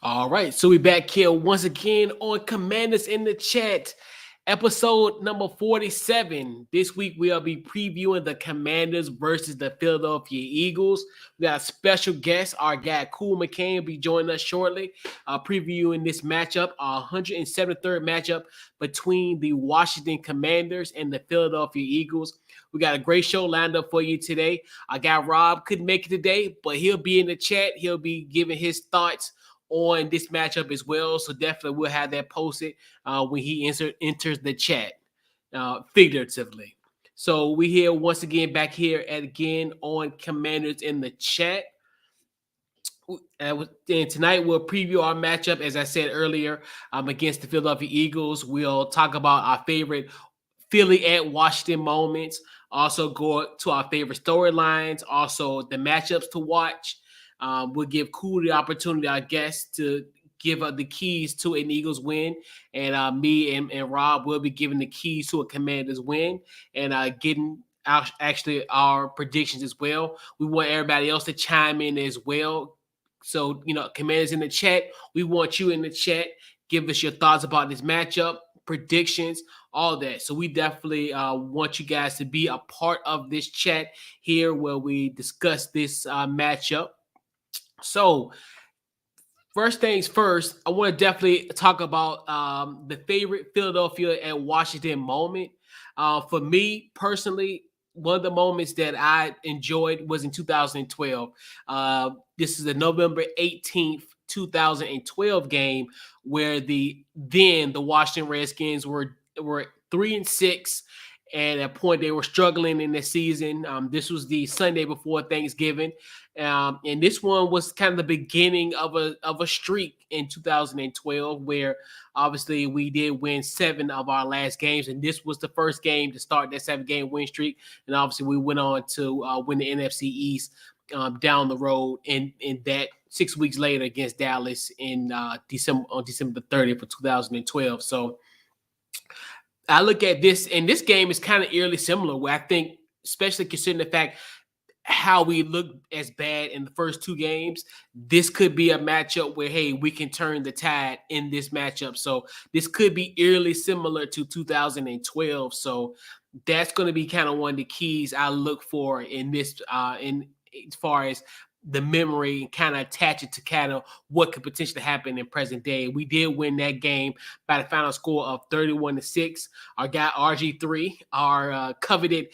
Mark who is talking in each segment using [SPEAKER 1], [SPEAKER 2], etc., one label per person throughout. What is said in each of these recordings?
[SPEAKER 1] All right, so we back here once again on Commanders in the Chat, episode number 47. This week we'll be previewing the Commanders versus the Philadelphia Eagles. We got a special guest, our guy Cool McCain will be joining us shortly, previewing this matchup, our 173rd matchup between the Washington Commanders and the Philadelphia Eagles. We got a great show lined up for you today. Our guy Rob couldn't make it today, but he'll be in the chat. He'll be giving his thoughts on this matchup as well. So definitely we'll have that posted when he enters the chat, figuratively. So we here once again back here again on Commanders in the Chat. And tonight we'll preview our matchup, as I said earlier, against the Philadelphia Eagles. We'll talk about our favorite Philly at Washington moments. Also go to our favorite storylines. Also the matchups to watch. We'll give Cool the opportunity, I guess, to give the keys to an Eagles win. And me and Rob will be giving the keys to a Commanders win and getting actually our predictions as well. We want everybody else to chime in as well. So, Commanders in the chat, we want you in the chat. Give us your thoughts about this matchup, predictions, all that. So we definitely want you guys to be a part of this chat here where we discuss this matchup. So, first things first, I want to definitely talk about the favorite Philadelphia and Washington moment. For me personally, one of the moments that I enjoyed was in 2012. This is the November 18th, 2012 game where the Washington Redskins were 3-6. And at a point, they were struggling in the season. This was the Sunday before Thanksgiving. And this one was kind of the beginning of a streak in 2012, where obviously we did win 7 of our last games. And this was the first game to start that 7-game win streak. And obviously we went on to win the NFC East down the road in that 6 weeks later against Dallas on December 30th of 2012. So I look at this, and this game is kind of eerily similar, where I think, especially considering the fact how we look as bad in the first 2 games, this could be a matchup where, hey, we can turn the tide in this matchup. So this could be eerily similar to 2012. So that's going to be kind of one of the keys I look for in this, in as far as the memory and kind of attach it to kind of what could potentially happen in present day. We did win that game by the final score of 31-6. Our guy RG3, our coveted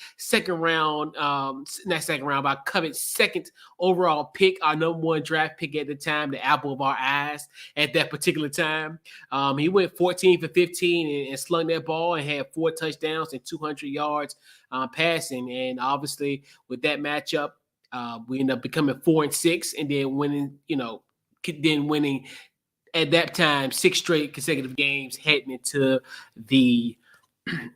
[SPEAKER 1] coveted second overall pick, our number 1 draft pick at the time, the apple of our eyes at that particular time. He went 14 for 15 and slung that ball and had 4 touchdowns and 200 yards passing. And obviously with that matchup, we ended up becoming 4-6, and then winning at that time 6 straight consecutive games, heading into the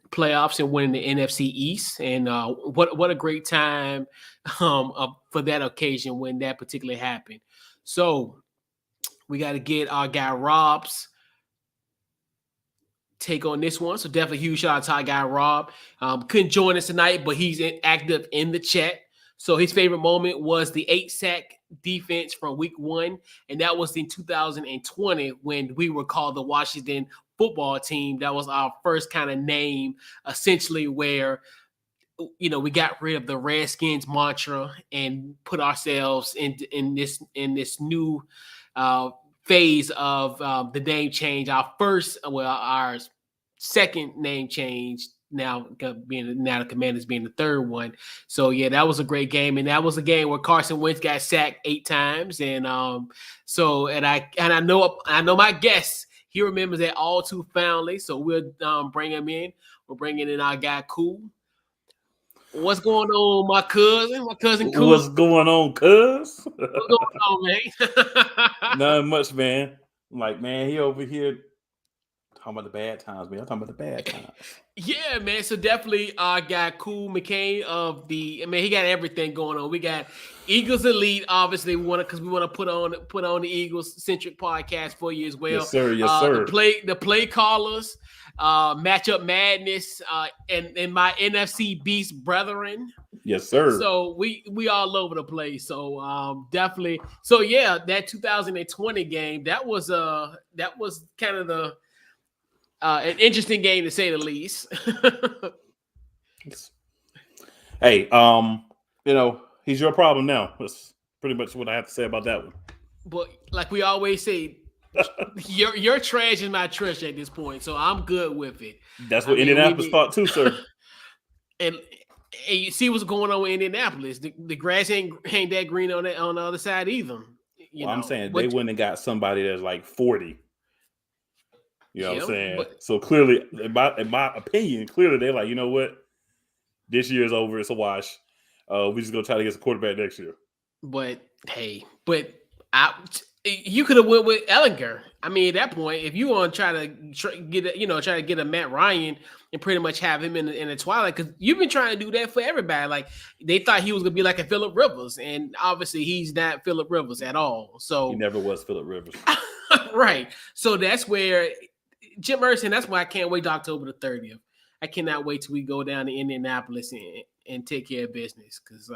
[SPEAKER 1] playoffs and winning the NFC East. And what a great time for that occasion when that particularly happened. So we got to get our guy Rob's take on this one. So definitely huge shout out to our guy Rob. Couldn't join us tonight, but he's active in the chat. So his favorite moment was the 8-sack defense from week 1. And that was in 2020 when we were called the Washington football team. That was our first kind of name, essentially, where, we got rid of the Redskins mantra and put ourselves in this new phase of the name change. Our second name change, now the Commanders being the third one. So yeah, that was a great game, and that was a game where Carson Wentz got sacked 8 times, and I know my guest, he remembers that all too fondly. So we'll bring him in. We're bringing in our guy Cool. What's going on, my cousin Cool?
[SPEAKER 2] What's going on, cuz?
[SPEAKER 1] What's going on, man?
[SPEAKER 2] Nothing much, man. I'm like, man, he over here Talking about the bad times, man. I'm talking about the bad times.
[SPEAKER 1] Yeah, man. So definitely our guy Cool McCain of the. I mean, he got everything going on. We got Eagles Elite. Obviously, we want to because we want to put on the Eagles centric podcast for you as
[SPEAKER 2] Yes,
[SPEAKER 1] well.
[SPEAKER 2] sir. Yes,
[SPEAKER 1] The
[SPEAKER 2] sir.
[SPEAKER 1] play callers, matchup madness, and my NFC beast brethren.
[SPEAKER 2] Yes, sir.
[SPEAKER 1] So we all over the place. So definitely. So yeah, that 2020 game that was kind of the an interesting game to say the least.
[SPEAKER 2] Hey, he's your problem now. That's pretty much what I have to say about that one.
[SPEAKER 1] But like we always say, your trash is my trash at this point, so I'm good with it.
[SPEAKER 2] That's
[SPEAKER 1] I
[SPEAKER 2] what
[SPEAKER 1] mean, we
[SPEAKER 2] Indianapolis
[SPEAKER 1] need
[SPEAKER 2] thought too, sir.
[SPEAKER 1] and, and you see what's going on with Indianapolis. The grass ain't that green on the other side either. You
[SPEAKER 2] Well, I'm
[SPEAKER 1] know,
[SPEAKER 2] saying they
[SPEAKER 1] but
[SPEAKER 2] went and got somebody that's like 40. You know what
[SPEAKER 1] yeah,
[SPEAKER 2] I'm saying?
[SPEAKER 1] but
[SPEAKER 2] So clearly, in my opinion, clearly they're like, you know what? This year's over. It's a wash. We just gonna try to get a quarterback next year.
[SPEAKER 1] But hey, I you could have went with Ellinger. I mean, at that point, if you want to try to get a Matt Ryan and pretty much have him in the twilight, because you've been trying to do that for everybody. Like they thought he was gonna be like a Phillip Rivers, and obviously he's not Phillip Rivers at all.
[SPEAKER 2] He
[SPEAKER 1] So
[SPEAKER 2] never was Phillip Rivers.
[SPEAKER 1] right, so that's where Jim Irsay. That's why I can't wait to October the 30th. I cannot wait till we go down to Indianapolis and take care of business because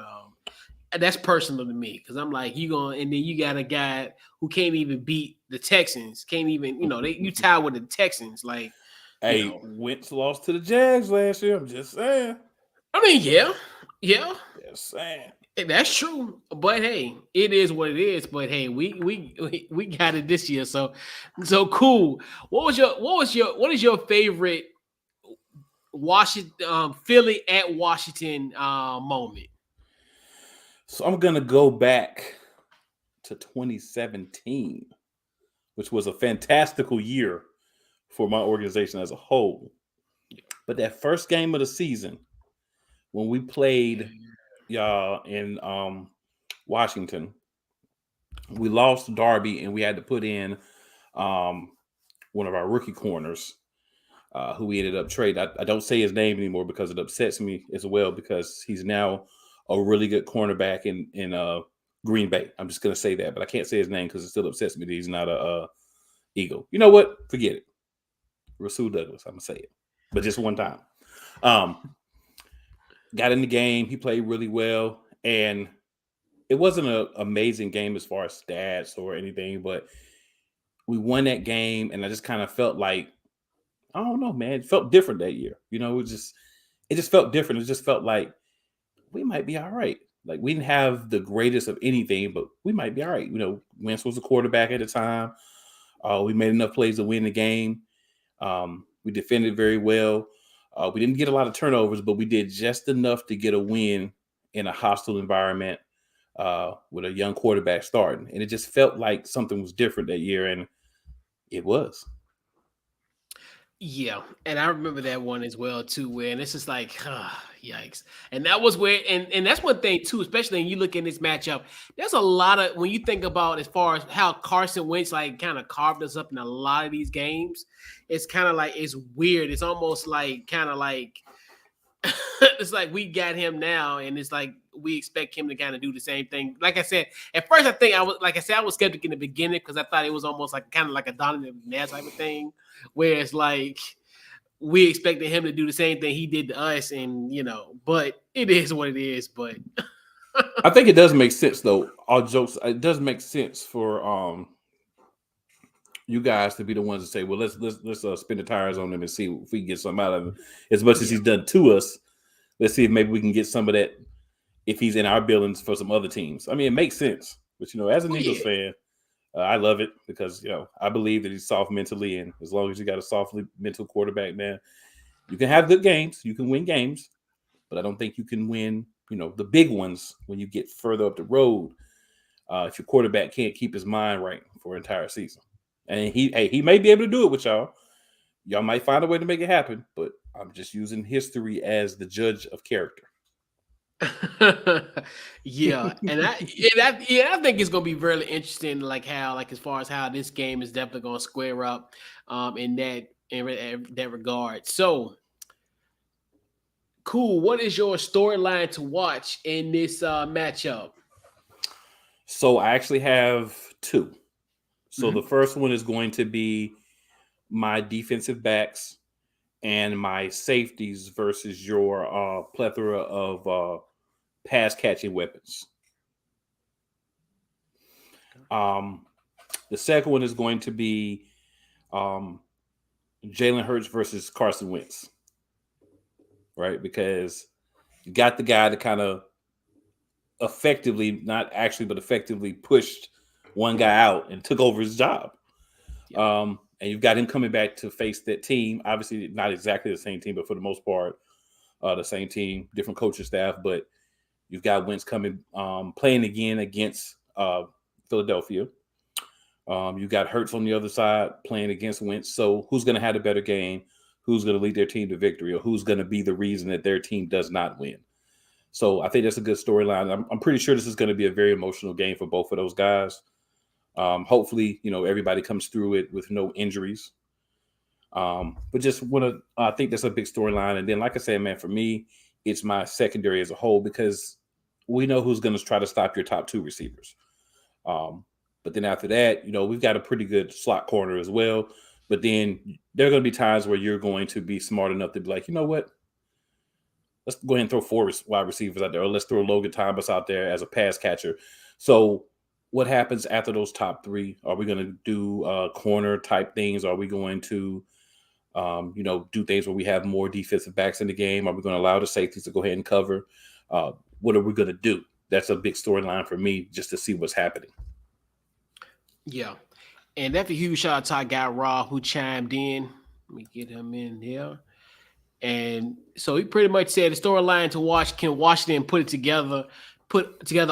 [SPEAKER 1] that's personal to me because I'm like and then you got a guy who can't even beat the Texans, can't even you tie with the Texans like
[SPEAKER 2] Hey, Wentz lost to the Jags last year. I'm just saying.
[SPEAKER 1] I mean yeah
[SPEAKER 2] Just saying.
[SPEAKER 1] that's true, but hey, it is what it is. But hey, we got it this year, so cool. What is your favorite Washington Philly at Washington moment?
[SPEAKER 2] So I'm gonna go back to 2017, which was a fantastical year for my organization as a whole. But that first game of the season, when we played y'all in Washington, we lost Darby and we had to put in one of our rookie corners, who we ended up trading. I don't say his name anymore because it upsets me as well because he's now a really good cornerback in Green Bay. I'm just gonna say that, but I can't say his name because it still upsets me that he's not a Eagle. You know what? Forget it. Rasul Douglas. I'm gonna say it, but just one time. Got in the game. He played really well, and it wasn't an amazing game as far as stats or anything, but we won that game, and I just kind of felt like, I don't know, man. It felt different that year. It just felt different. It just felt like we might be all right. Like we didn't have the greatest of anything, but we might be all right. Wentz was a quarterback at the time. We made enough plays to win the game. We defended very well. We didn't get a lot of turnovers, but we did just enough to get a win in a hostile environment with a young quarterback starting. And it just felt like something was different that year, and it was.
[SPEAKER 1] Yeah, and I remember that one as well too. Where and it's just like, yikes! And that was where, and that's one thing too. Especially when you look in this matchup, there's a lot of when you think about as far as how Carson Wentz like kind of carved us up in a lot of these games. It's kind of like it's weird. It's almost like kind of like it's like we got him now, and it's like we expect him to kind of do the same thing. Like I said, at first I think I was skeptical in the beginning because I thought it was almost like kind of like a Donovan McNabb type of thing, where it's like we expected him to do the same thing he did to us, and but it is what it is. But
[SPEAKER 2] I think it does make sense though. All jokes, it does make sense for you guys to be the ones to say, well, let's spin the tires on him and see if we can get something out of him. As much as he's done to us, let's see if maybe we can get some of that if he's in our buildings for some other teams. I mean, it makes sense. But as an Eagles fan, I love it because I believe that he's soft mentally, and as long as you got a softly mental quarterback, man, you can have good games, you can win games, but I don't think you can win, the big ones when you get further up the road. If your quarterback can't keep his mind right for an entire season. And he may be able to do it with y'all. Y'all might find a way to make it happen, but I'm just using history as the judge of character.
[SPEAKER 1] Yeah, and I think it's gonna be really interesting, like how, like as far as how this game is definitely gonna square up, in that in that regard. So cool. What is your storyline to watch in this matchup?
[SPEAKER 2] So I actually have two. So the
[SPEAKER 1] Mhm.
[SPEAKER 2] first one is going to be my defensive backs and my safeties versus your plethora of pass catching weapons. Um, the second one is going to be um, Jalen Hurts versus Carson Wentz, right? Because you got the guy that kind of effectively, not actually, but effectively pushed one guy out and took over his job.
[SPEAKER 1] Yeah.
[SPEAKER 2] And you've got him coming back to face that team. Obviously, not exactly the same team, but for the most part, the same team, different coaching staff. But you've got Wentz coming, playing again against Philadelphia. You got Hurts on the other side playing against Wentz. So who's going to have a better game? Who's going to lead their team to victory? Or who's going to be the reason that their team does not win? So I think that's a good storyline. I'm pretty sure this is going to be a very emotional game for both of those guys. Hopefully, everybody comes through it with no injuries. But just I think that's a big storyline. And then, like I said, man, for me, it's my secondary as a whole because we know who's going to try to stop your top two receivers. But then after that, we've got a pretty good slot corner as well. But then there are going to be times where you're going to be smart enough to be like, you know what? Let's go ahead and throw four wide receivers out there, or let's throw Logan Thomas out there as a pass catcher. So what happens after those top three? Are we going to do corner type things? Are we going to, do things where we have more defensive backs in the game? Are we going to allow the safeties to go ahead and cover? What are we going to do? That's a big storyline for me just to see what's happening.
[SPEAKER 1] Yeah. And that's a huge shout out to our guy Rob who chimed in. Let me get him in here. And so he pretty much said the storyline to watch, can Washington put together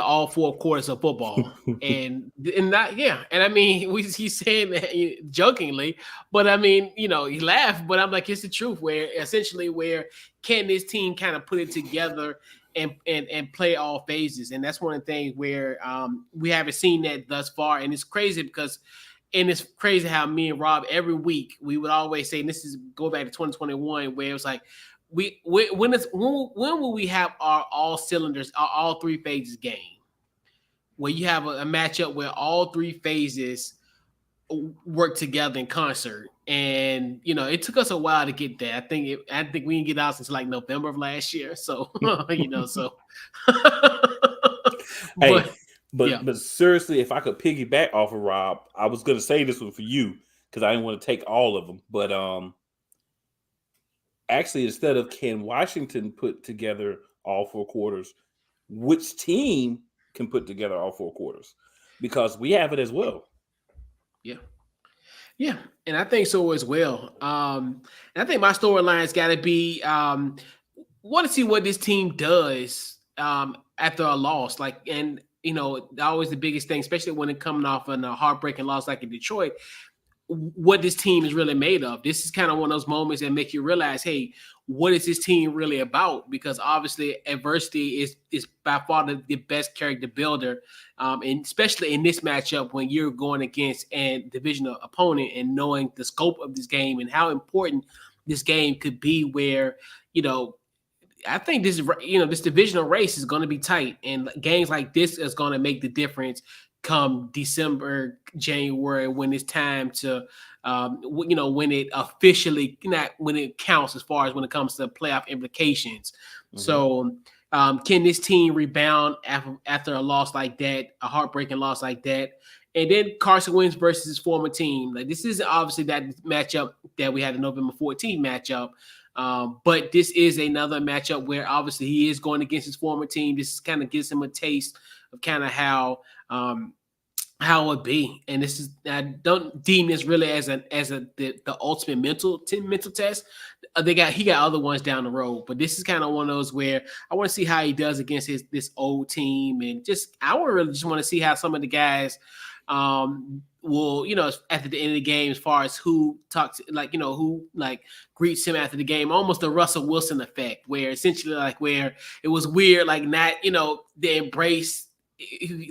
[SPEAKER 1] all four quarters of football. and that, yeah. And I mean, he's saying that jokingly, but I mean, he laughed, but I'm like, it's the truth where can this team kind of put it together and play all phases. And that's one of the things where we haven't seen that thus far. And it's crazy because it's crazy how me and Rob every week we would always say, and this is go back to 2021, where it was like when will we have our all cylinders, all three phases game, where you have a matchup where all three phases work together in concert. And it took us a while to get there. I think we didn't get out since like November of last year. So so.
[SPEAKER 2] Hey. But seriously, if I could piggyback off of Rob, I was going to say this one for you because I didn't want to take all of them. But actually, instead of can Washington put together all four quarters, which team can put together all four quarters? Because we have it as well.
[SPEAKER 1] Yeah. Yeah, and I think so as well. And I think my storyline's got to be want to see what this team does after a loss. Always the biggest thing, especially when it coming off a heartbreaking loss like in Detroit, what this team is really made of. This is kind of one of those moments that make you realize, hey, what is this team really about? Because obviously adversity is by far the best character builder. And especially in this matchup when you're going against a divisional opponent and knowing the scope of this game and how important this game could be, where, I think this divisional race is going to be tight, and games like this is going to make the difference come December, January, when it's time to, when it officially, not when it counts as far as when it comes to playoff implications. Mm-hmm. So can this team rebound after a loss like that, a heartbreaking loss like that? And then Carson Wentz versus his former team. Like, this isn't obviously that matchup that we had the November 14th matchup. But this is another matchup where obviously he is going against his former team. This kind of gives him a taste of kind of how it would be. And this is, I don't deem this really as the ultimate mental test. He got other ones down the road, but this is kind of one of those where I want to see how he does against this old team, and I really just want to see how some of the guys will, at the end of the game, as far as who talks, who greets him after the game, almost the Russell Wilson effect, where essentially where it was weird, not, the embrace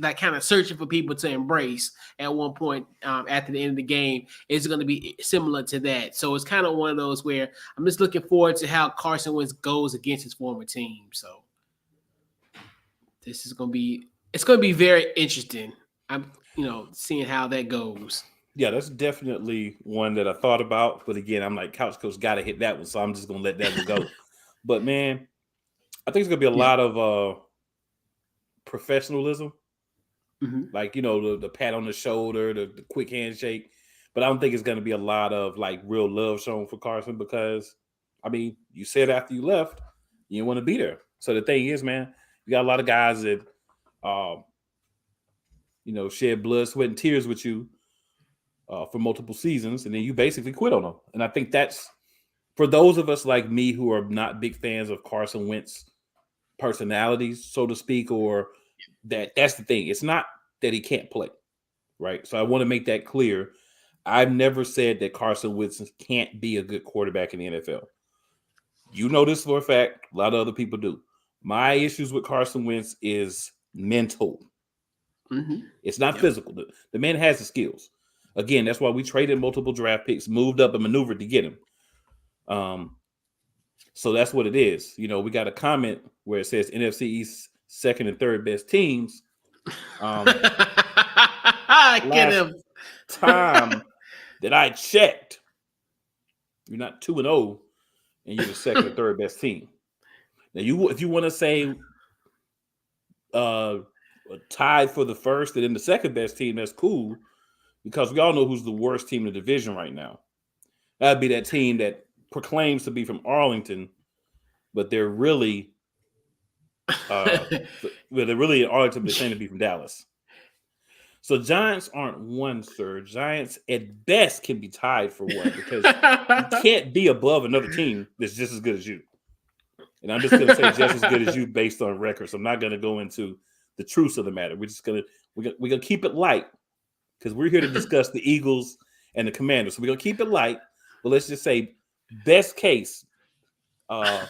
[SPEAKER 1] like kind of searching for people to embrace at one point after the end of the game is going to be similar to that. So it's kind of one of those where I'm just looking forward to how Carson Wentz goes against his former team. So this is going to be very interesting. I'm seeing how that goes.
[SPEAKER 2] Yeah, that's definitely one that I thought about. But again, I'm like, Couch Coach got to hit that one. So I'm just going to let that one go. But man, I think it's going to be a lot of professionalism.
[SPEAKER 1] Mm-hmm.
[SPEAKER 2] Like, the pat on the shoulder, the quick handshake. But I don't think it's going to be a lot of like real love shown for Carson because, I mean, you said after you left, you didn't want to be there. So the thing is, man, you got a lot of guys that, shed blood, sweat, and tears with you for multiple seasons, and then you basically quit on them. And I think that's for those of us like me who are not big fans of Carson Wentz personalities, so to speak, or that's the thing. It's not that he can't play, right? So I want to make that clear. I've never said that Carson Wentz can't be a good quarterback in the NFL. You know this for a fact. A lot of other people do. My issues with Carson Wentz is mental.
[SPEAKER 1] Mm-hmm.
[SPEAKER 2] It's not physical. The man has the skills. Again, that's why we traded multiple draft picks, moved up and maneuvered to get him. So that's what it is. We got a comment where it says NFC East second and third best teams. Last time that I checked, you're not 2-0, and you're the second or third best team. Now, if you want to say tied for the first and then the second best team, that's cool, because we all know who's the worst team in the division right now. That'd be that team that proclaims to be from Arlington, but they're really in Arlington, they claim to be from Dallas. So Giants aren't one, sir. Giants at best can be tied for one because you can't be above another team that's just as good as you. And I'm just going to say just as good as you based on records. I'm not going to go into the truths of the matter. We're gonna keep it light because we're here to discuss the Eagles and the Commanders. So we're gonna keep it light. But let's just say, best case, the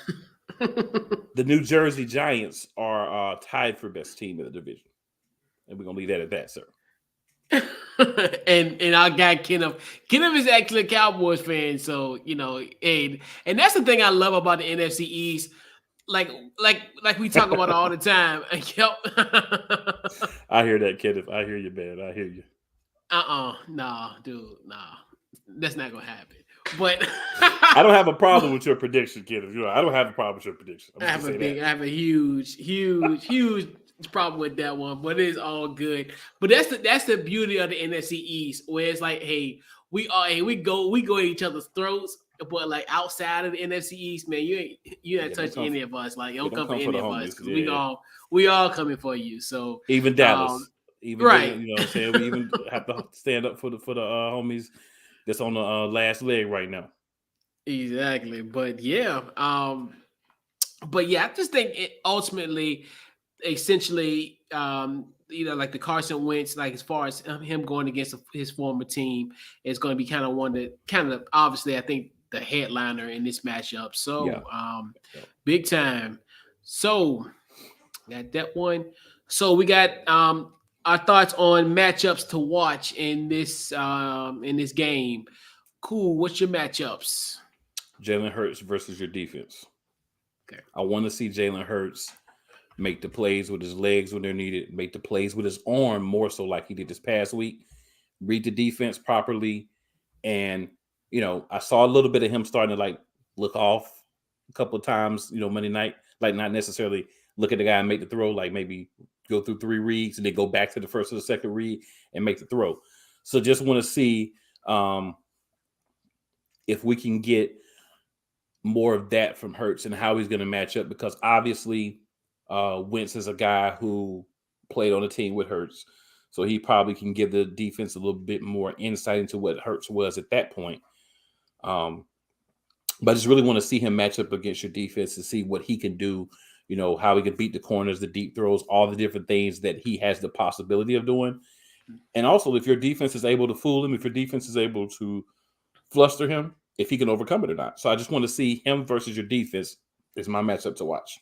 [SPEAKER 2] New Jersey Giants are tied for best team in the division, and we're gonna leave that at that, sir.
[SPEAKER 1] and our guy Kenneth is actually a Cowboys fan, so and that's the thing I love about the NFC East. Like we talk about all the time. Yep.
[SPEAKER 2] I hear that, Kenneth. I hear you, man. I hear you.
[SPEAKER 1] Nah, dude, nah. That's not gonna happen. But
[SPEAKER 2] I don't have a problem with your prediction, Kenneth. I don't have a problem with your prediction.
[SPEAKER 1] I have a huge problem with that one, but it is all good. But that's the beauty of the NFC East, where it's like, hey, we go at each other's throats, but like outside of the NFC East, man, you ain't touch any of us. Like, don't come for any of us because we all coming for you. So
[SPEAKER 2] even Dallas,
[SPEAKER 1] right?
[SPEAKER 2] You know what I'm saying? We even have to stand up for the homies that's on the last leg right now.
[SPEAKER 1] Exactly, but yeah, I just think it ultimately, essentially, like the Carson Wentz, like as far as him going against his former team, is going to be kind of one that obviously I think the headliner in this matchup. So, big time. So, got that one. So we got our thoughts on matchups to watch in this game. Cool. What's your matchups?
[SPEAKER 2] Jalen Hurts versus your defense.
[SPEAKER 1] Okay.
[SPEAKER 2] I want to see Jalen Hurts make the plays with his legs when they're needed, make the plays with his arm more so like he did this past week, read the defense properly. And, I saw a little bit of him starting to like look off a couple of times, Monday night, like not necessarily look at the guy and make the throw, like maybe go through 3 reads and then go back to the first or the second read and make the throw. So just want to see if we can get more of that from Hurts and how he's going to match up, because obviously Wentz is a guy who played on a team with Hurts. So he probably can give the defense a little bit more insight into what Hurts was at that point. But I just really want to see him match up against your defense to see what he can do, how he can beat the corners, the deep throws, all the different things that he has the possibility of doing. And also, if your defense is able to fool him, if your defense is able to fluster him, if he can overcome it or not. So I just want to see him versus your defense is my matchup to watch.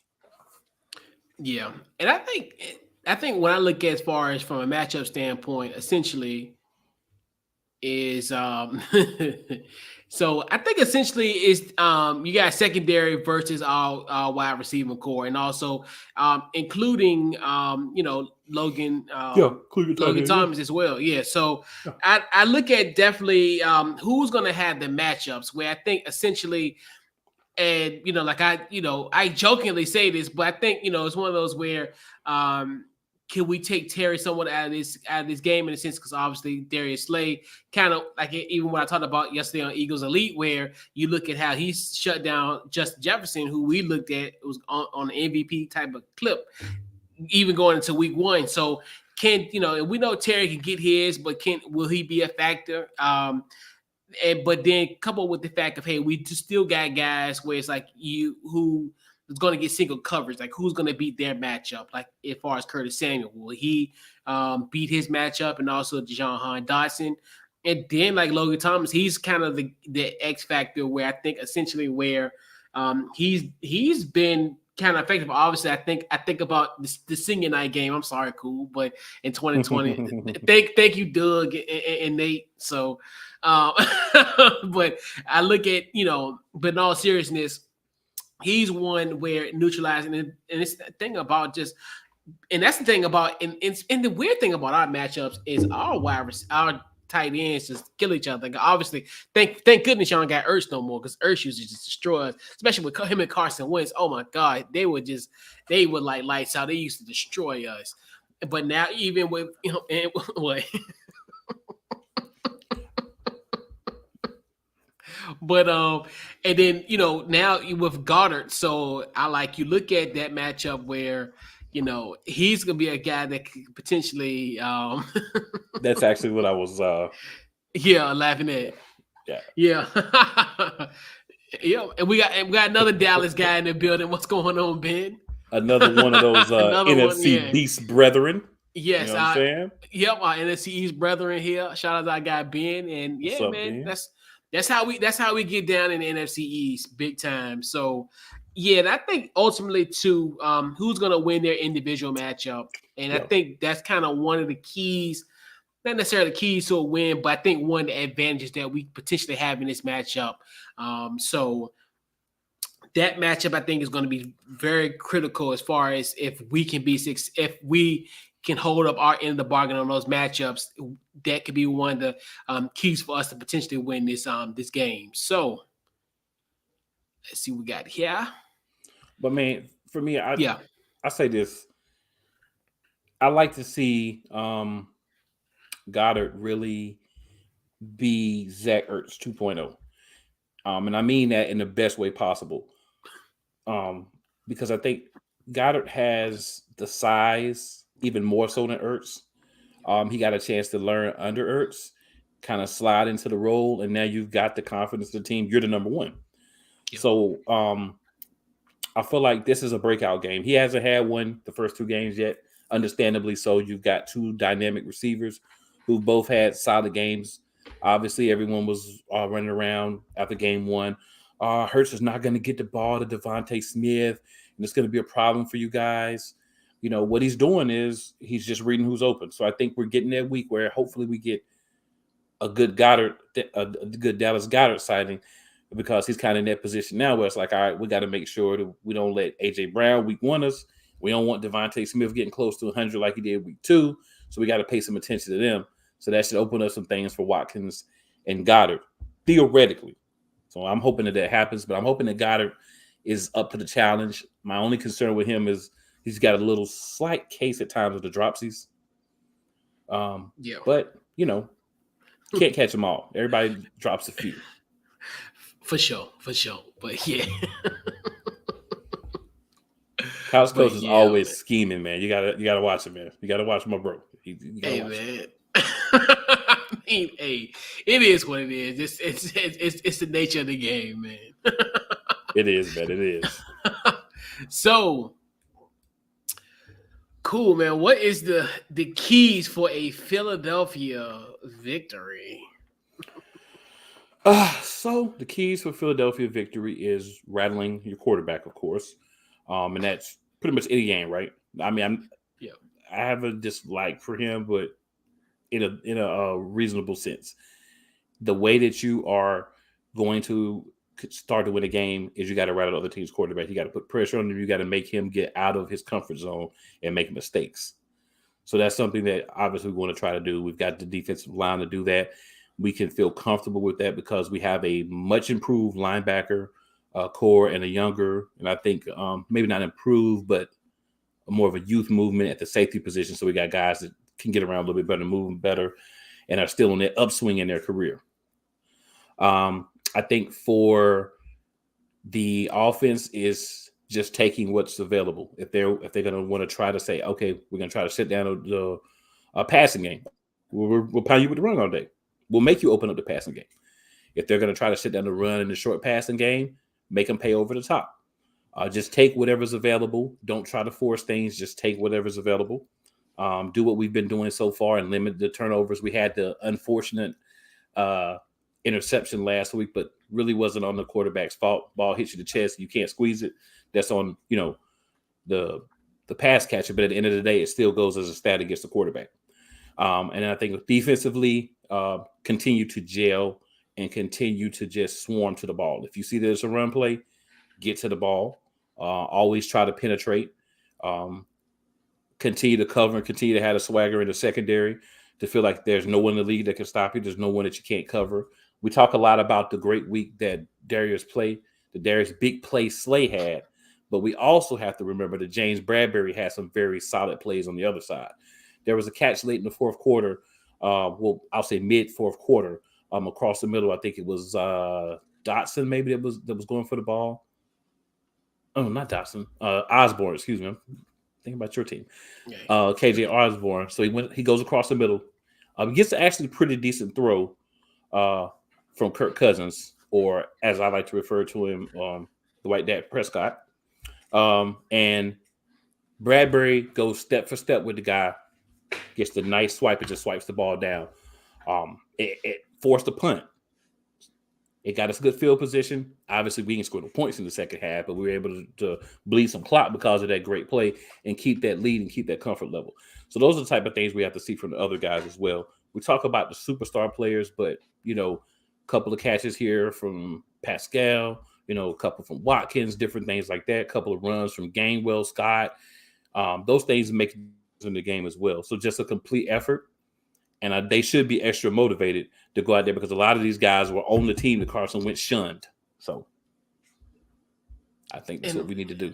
[SPEAKER 1] Yeah. And I think I think when I look at as far as from a matchup standpoint, essentially is so I think essentially is you got secondary versus all wide receiving core, and also including Logan
[SPEAKER 2] Yeah, Cleveland tight
[SPEAKER 1] Logan
[SPEAKER 2] end. Yeah.
[SPEAKER 1] Thomas as well. Yeah. So
[SPEAKER 2] Yeah.
[SPEAKER 1] I look at definitely who's gonna have the matchups where I think essentially, and like I jokingly say this, but I think it's one of those where can we take Terry somewhat out of this game in a sense, because obviously Darius Slay kind of like even what I talked about yesterday on Eagles Elite, where you look at how he shut down Justin Jefferson, who we looked at was on an MVP type of clip, even going into week one. So can and we know Terry can get his, but will he be a factor? But then coupled with the fact of, hey, we just still got guys where it's like you who is going to get single coverage, like who's going to beat their matchup, like as far as Curtis Samuel, will he beat his matchup, and also Jahan Dotson, and then like Logan Thomas, he's kind of the X factor where I think essentially where he's been kind of effective. Obviously, I think about the senior night game. I'm sorry, cool, but in 2020, thank you, Doug and Nate. So, um, but I look at but in all seriousness, he's one where neutralizing, and it's the thing about just, and that's the thing about, and the weird thing about our matchups is our tight ends just kill each other. Obviously, thank goodness y'all got Ertz no more, because Ertz used to just destroy us, especially with him and Carson Wentz. Oh my God, they would like lights out. They used to destroy us. But now even with and what. But and then now with Goddard, so I like you look at that matchup where he's gonna be a guy that could potentially
[SPEAKER 2] That's actually what I was.
[SPEAKER 1] yeah, laughing at.
[SPEAKER 2] Yeah.
[SPEAKER 1] Yeah. Yeah, and we got another Dallas guy in the building. What's going on, Ben?
[SPEAKER 2] Another one of those
[SPEAKER 1] Another one,
[SPEAKER 2] NFC
[SPEAKER 1] yeah.
[SPEAKER 2] beast brethren. You
[SPEAKER 1] Yes,
[SPEAKER 2] know what I'm saying?
[SPEAKER 1] yep, our NFC East brethren here. Shout out to our guy Ben, and
[SPEAKER 2] What's
[SPEAKER 1] yeah,
[SPEAKER 2] up,
[SPEAKER 1] man,
[SPEAKER 2] Ben?
[SPEAKER 1] that's how we get down in the NFC East big time. So yeah, and I think ultimately too, who's gonna win their individual matchup, and I
[SPEAKER 2] Yeah.
[SPEAKER 1] think that's kind of one of the keys, not necessarily the keys to a win, but I think one of the advantages that we potentially have in this matchup. So that matchup I think is going to be very critical as far as if we can hold up our end of the bargain on those matchups. That could be one of the keys for us to potentially win this game. So let's see what we got here.
[SPEAKER 2] But man, for me,
[SPEAKER 1] Yeah,
[SPEAKER 2] I say this. I like to see Goddard really be Zach Ertz 2.0. And I mean that in the best way possible. Because I think Goddard has the size even more so than Ertz. He got a chance to learn under Ertz, kind of slide into the role, and now you've got the confidence of the team. You're the number one.
[SPEAKER 1] Yep.
[SPEAKER 2] So I feel like this is a breakout game. He hasn't had one the first two games yet, understandably so. You've got two dynamic receivers who both had solid games. Obviously, everyone was running around after game one. Hurts is not going to get the ball to Devontae Smith, and it's going to be a problem for you guys. What he's doing is he's just reading who's open. So I think we're getting that week where hopefully we get a good good Dallas Goddard sighting, because he's kind of in that position now where it's like, all right, we got to make sure that we don't let AJ Brown week one us. We don't want Devontae Smith getting close to 100 like he did week two. So we got to pay some attention to them. So that should open up some things for Watkins and Goddard, theoretically. So I'm hoping that happens, but I'm hoping that Goddard is up to the challenge. My only concern with him is he's got a little slight case at times of the dropsies.
[SPEAKER 1] Yeah.
[SPEAKER 2] But, can't catch them all. Everybody drops a few.
[SPEAKER 1] For sure. But yeah.
[SPEAKER 2] College coach is always
[SPEAKER 1] man.
[SPEAKER 2] scheming, man. You gotta watch him, man. You gotta watch my bro.
[SPEAKER 1] Hey, man. I mean, hey, it is what it is. It's the nature of the game, man.
[SPEAKER 2] It is, man. It is.
[SPEAKER 1] So cool, man. What is the keys for a Philadelphia victory?
[SPEAKER 2] So the keys for Philadelphia victory is rattling your quarterback, of course, and that's pretty much any game, right? I mean, have a dislike for him, but in a reasonable sense. The way that you are going to start to win a game is you got to rattle the other team's quarterback. You got to put pressure on him. You got to make him get out of his comfort zone and make mistakes. So that's something that obviously we want to try to do. We've got the defensive line to do that. We can feel comfortable with that because we have a much improved linebacker core and a younger, and I think maybe not improved, but more of a youth movement at the safety position. So we got guys that can get around a little bit better, moving better, and are still on their upswing in their career. I think for the offense is just taking what's available. If they're going to want to try to say, okay, we're going to try to sit down the passing game, we'll pound you with the run all day. We'll make you open up the passing game. If they're going to try to sit down the run in the short passing game, make them pay over the top. Just take whatever's available. Don't try to force things. Just take whatever's available. Do what we've been doing so far and limit the turnovers. We had the unfortunate interception last week, but really wasn't on the quarterback's fault. Ball hits you in the chest. You can't squeeze it. That's on, the pass catcher. But at the end of the day, it still goes as a stat against the quarterback. And I think defensively, continue to gel and continue to just swarm to the ball. If you see there's a run play, get to the ball. Always try to penetrate. Continue to cover and continue to have a swagger in the secondary to feel like there's no one in the league that can stop you. There's no one that you can't cover. We talk a lot about the great week that Darius big play Slay had, but we also have to remember that James Bradbury had some very solid plays on the other side. There was a catch late in the fourth quarter. I'll say mid fourth quarter, across the middle. I think it was Dotson maybe that was going for the ball. Oh, not Dotson. Osborne, excuse me. I'm thinking about your team. KJ Osborne. So he goes across the middle. He gets actually pretty decent throw from Kirk Cousins, or as I like to refer to him, the white Dak Prescott. And Bradbury goes step for step with the guy, gets the nice swipe and just swipes the ball down. It forced a punt. It got us good field position. Obviously, we didn't score the points in the second half, but we were able to bleed some clock because of that great play and keep that lead and keep that comfort level. So those are the type of things we have to see from the other guys as well. We talk about the superstar players, but, a couple of catches here from Pascal, a couple from Watkins, different things like that, a couple of runs from Gainwell, Scott. Those things make in the game as well. So just a complete effort. And they should be extra motivated to go out there because a lot of these guys were on the team that Carson Wentz shunned. So I think that's what we need to do.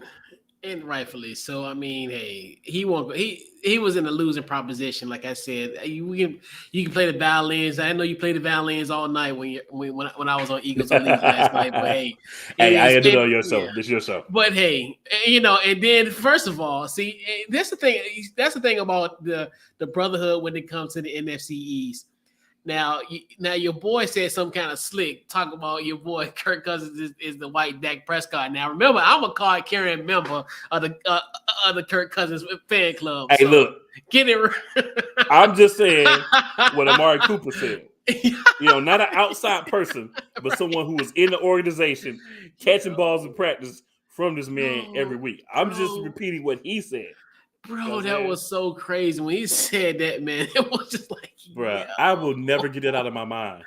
[SPEAKER 1] And rightfully so. I mean, hey, he won't. He was in a losing proposition. Like I said, you can play the violins. I know you played the violins all night when I was on Eagles Elite last night. But hey,
[SPEAKER 2] I had to know your show. This is your show.
[SPEAKER 1] But hey, and then first of all, see, that's the thing. That's the thing about the brotherhood when it comes to the NFC East. Now your boy said some kind of slick talk about your boy Kirk Cousins is the white Dak Prescott. Now remember, I'm a card-carrying member of the Kirk Cousins fan club.
[SPEAKER 2] Hey, so look,
[SPEAKER 1] get it.
[SPEAKER 2] I'm just saying what Amari Cooper said. Not an outside person, but someone who was in the organization catching balls in practice from this man every week. I'm just repeating what he said.
[SPEAKER 1] Bro, that was so crazy. When he said that, man, it was just like,
[SPEAKER 2] bro, I will never get it out of my mind.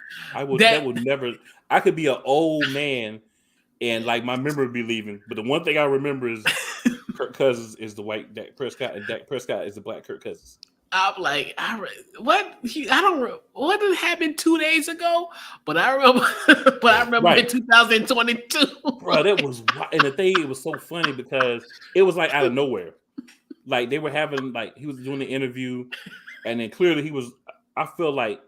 [SPEAKER 2] That will never. I could be an old man and like my memory would be leaving. But the one thing I remember is Kirk Cousins is the white Dak Prescott and Dak Prescott is the black Kirk Cousins.
[SPEAKER 1] I'm like, what? What did happen 2 days ago? But I remember, right. In 2022.
[SPEAKER 2] Bro, that was, and the thing, it was so funny because it was like out of nowhere. Like they were having, like he was doing the interview, and then clearly he was. I feel like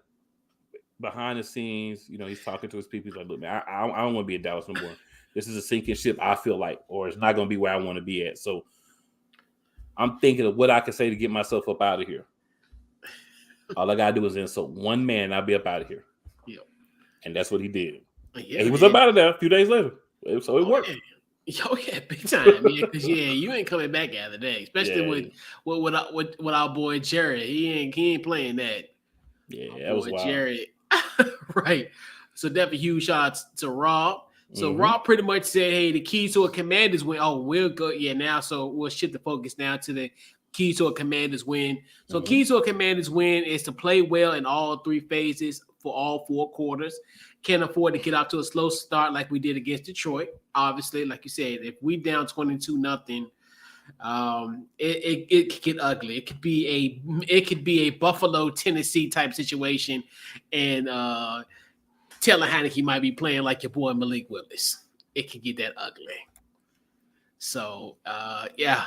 [SPEAKER 2] behind the scenes, he's talking to his people. He's like, "Look, man, I don't want to be in Dallas no more. This is a sinking ship. I feel like, or it's not going to be where I want to be at. So I'm thinking of what I can say to get myself up out of here. All I gotta do is insult one man, and I'll be up out of here.
[SPEAKER 1] Yeah,
[SPEAKER 2] and that's what he did.
[SPEAKER 1] Yeah,
[SPEAKER 2] and he was up out of there a few days later. So it worked.
[SPEAKER 1] Yeah, big time. Because you ain't coming back out of the day, especially with our boy Jared. He ain't playing that.
[SPEAKER 2] Yeah, that was wild.
[SPEAKER 1] Jared. Right. So definitely huge shots to Rob. So Rob pretty much said, "Hey, the key to a Commanders win. Oh, we'll go. Yeah, now so we'll shift the focus now to the keys to a Commanders win. So keys to a Commanders win is to play well in all 3 phases for all 4 quarters. Can't afford to get out to a slow start like we did against Detroit. Obviously, like you said, if we down 22-0, it could get ugly. It could be a Buffalo, Tennessee type situation, and Taylor Heineke might be playing like your boy Malik Willis. It could get that ugly. So yeah,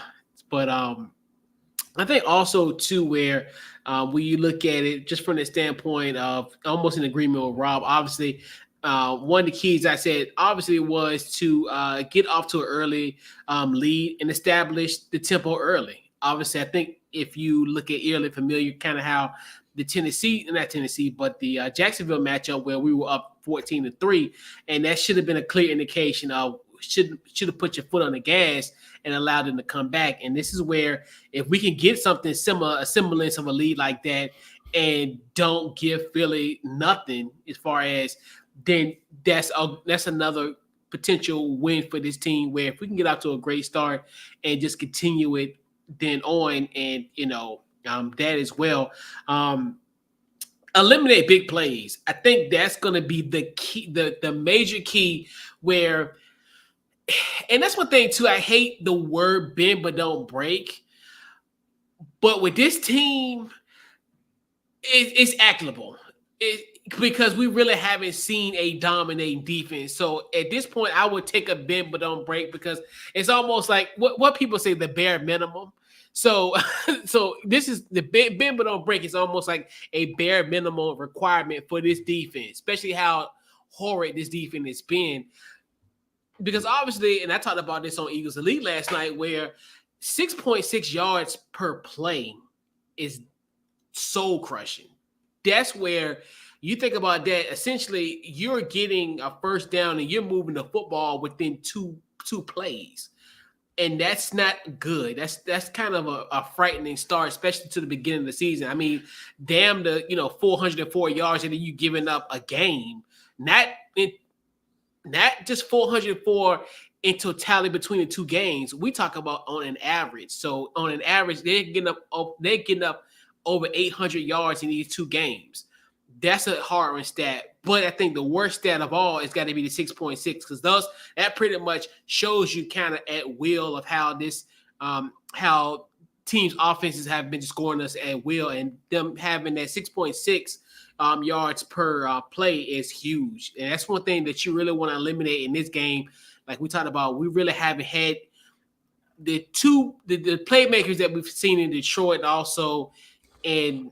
[SPEAKER 1] but I think also too where when you look at it just from the standpoint of almost in agreement with Rob, obviously one of the keys I said obviously was to get off to an early lead and establish the tempo early. Obviously, I think if you look at eerily familiar, kind of how the the Jacksonville matchup where we were up 14-3, and that should have been a clear indication of should have put your foot on the gas and allowed them to come back. And this is where if we can get something similar, a semblance of a lead like that, and don't give Philly nothing as far as, then that's another potential win for this team, where if we can get out to a great start and just continue it then on, and that as well. Eliminate big plays. I think that's going to be the key, the major key where, and that's one thing too. I hate the word bend but don't break, but with this team, it's actionable. Because we really haven't seen a dominating defense. So at this point, I would take a bend but don't break, because it's almost like what people say, the bare minimum. So this is the bend but don't break. It's almost like a bare minimum requirement for this defense, especially how horrid this defense has been. Because obviously, and I talked about this on Eagles Elite last night, where 6.6 yards per play is soul crushing. That's where you think about that. Essentially, you're getting a first down and you're moving the football within two plays. And that's not good. That's kind of a frightening start, especially to the beginning of the season. I mean, damn the 404 yards and then you giving up a game. Not just 404 in totality between the 2 games. We talk about on an average. So on an average, they're getting up over 800 yards in these 2 games. That's a hard stat. But I think the worst stat of all is got to be the 6.6, because that pretty much shows you kind of at will of how this how teams' offenses have been scoring us at will, and them having that 6.6 yards per play is huge. And that's one thing that you really want to eliminate in this game. Like we talked about, we really haven't had the playmakers that we've seen in Detroit and also in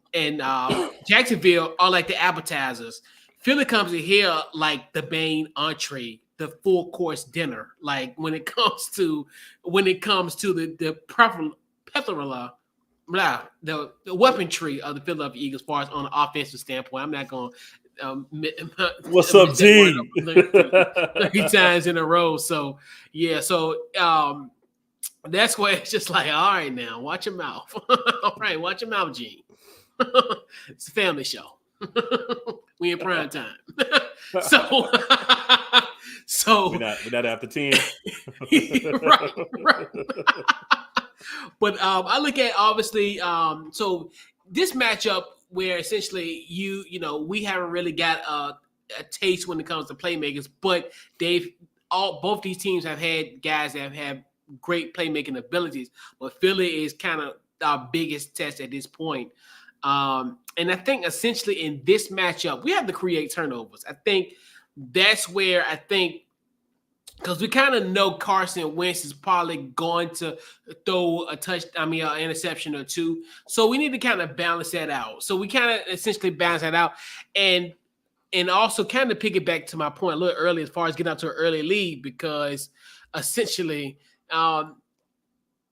[SPEAKER 1] Jacksonville are like the appetizers. Philly comes in here like the main entree, the full course dinner. Like when it comes to the plethora, the weaponry of the Philadelphia Eagles, as far as on an offensive standpoint. I'm not going to
[SPEAKER 2] what's up, G?
[SPEAKER 1] 30 times in a row. So yeah, that's where it's just like, all right, now watch your mouth. All right, watch your mouth, Gene. It's a family show. We in prime time. So
[SPEAKER 2] we're not after 10.
[SPEAKER 1] right. But I look at obviously so this matchup where essentially we haven't really got a taste when it comes to playmakers, but both these teams have had guys that have great playmaking abilities, but Philly is kind of our biggest test at this point. And I think essentially in this matchup, we have to create turnovers. I think that's where because we kind of know Carson Wentz is probably going to throw an interception or 2. So we need to kind of balance that out. So we kind of essentially balance that out. And also kind of pick it back to my point a little early as far as getting out to an early lead, because essentially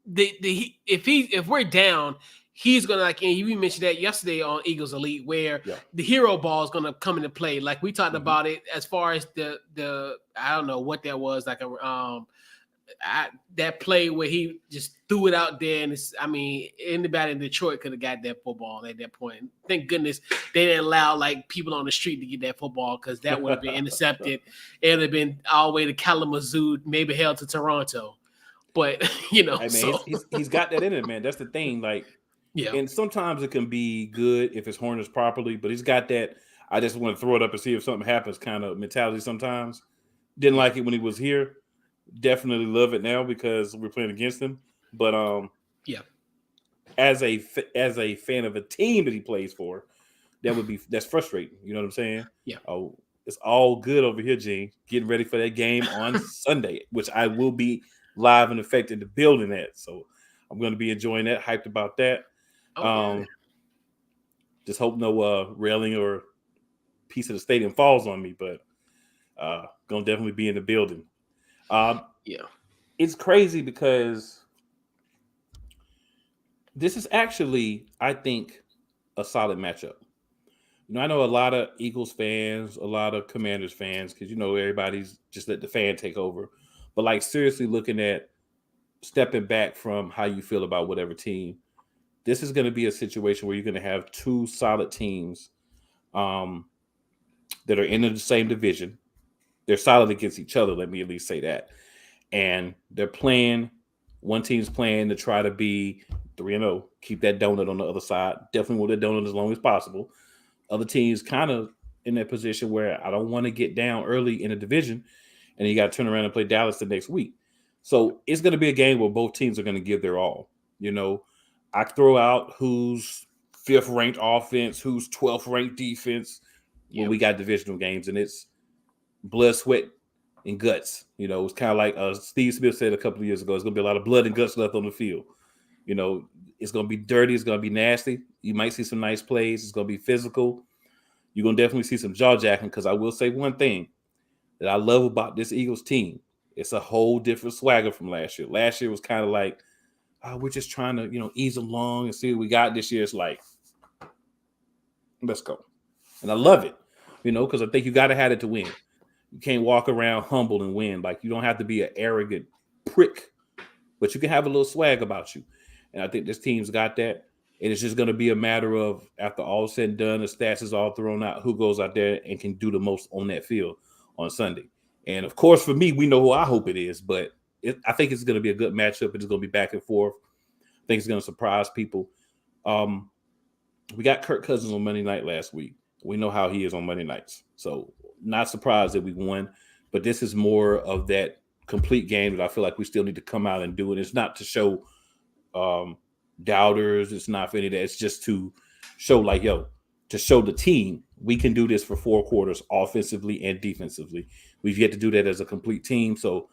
[SPEAKER 1] if we're down, he's gonna, like, and you mentioned that yesterday on Eagles Elite, where the hero ball is gonna come into play. Like we talked about it as far as the I don't know what that was, like that play where he just threw it out there, and anybody in Detroit could have got that football at that point. Thank goodness they didn't allow like people on the street to get that football, because that would have been intercepted. It would have been all the way to Kalamazoo, maybe held to Toronto. But
[SPEAKER 2] Hey man,
[SPEAKER 1] so
[SPEAKER 2] he's got that in it, man. That's the thing. Like,
[SPEAKER 1] yeah,
[SPEAKER 2] and sometimes it can be good if it's harnessed properly, but he's got that. I just want to throw it up and see if something happens kind of mentality. Sometimes didn't
[SPEAKER 1] yeah,
[SPEAKER 2] like it when he was here. Definitely love it now because we're playing against him. But
[SPEAKER 1] yeah,
[SPEAKER 2] as a fan of a team that he plays for, that's frustrating. You know what I'm saying?
[SPEAKER 1] yeah.
[SPEAKER 2] Oh, it's all good over here, Gene. Getting ready for that game on Sunday, which I will be live and effect in the building at. So I'm going to be enjoying that. Hyped about that.
[SPEAKER 1] Oh yeah,
[SPEAKER 2] Um, just hope no railing or piece of the stadium falls on me, but gonna definitely be in the building. Um,
[SPEAKER 1] yeah,
[SPEAKER 2] it's crazy because this is actually, I think, a solid matchup. I know a lot of Eagles fans, a lot of Commanders fans, because everybody's just let the fan take over. But like seriously looking at stepping back from how you feel about whatever team, this is going to be a situation where you're going to have two solid teams um, that are in the same division. They're solid against each other. Let me at least say that. And they're playing. One team's playing to try to be 3-0, keep that donut on the other side. Definitely want that donut as long as possible. Other teams kind of in that position where I don't want to get down early in a division, and you got to turn around and play Dallas the next week. So it's going to be a game where both teams are going to give their all. I throw out who's fifth ranked offense, who's 12th ranked defense when
[SPEAKER 1] yeah,
[SPEAKER 2] we got divisional games, and it's blood, sweat, and guts. It's kind of like Steve Smith said a couple of years ago. It's going to be a lot of blood and guts left on the field. It's going to be dirty. It's going to be nasty. You might see some nice plays. It's going to be physical. You're going to definitely see some jaw jacking because I will say one thing that I love about this Eagles team. It's a whole different swagger from last year. Last year was kind of like, we're just trying to, ease them along and see what we got. This year it's like, let's go. And I love it, because I think you got to have it to win. You can't walk around humble and win. Like, you don't have to be an arrogant prick, but you can have a little swag about you. And I think this team's got that. And it's just going to be a matter of, after all said and done, the stats is all thrown out, who goes out there and can do the most on that field on Sunday. And, of course, for me, we know who I hope it is. But I think it's going to be a good matchup. It's going to be back and forth. I think it's going to surprise people. We got Kirk Cousins on Monday night last week. We know how he is on Monday nights. So not surprised that we won. But this is more of that complete game that I feel like we still need to come out and do. And it's not to show doubters. It's not for any of that. It's just to show to show the team we can do this for 4 quarters offensively and defensively. We've yet to do that as a complete team. So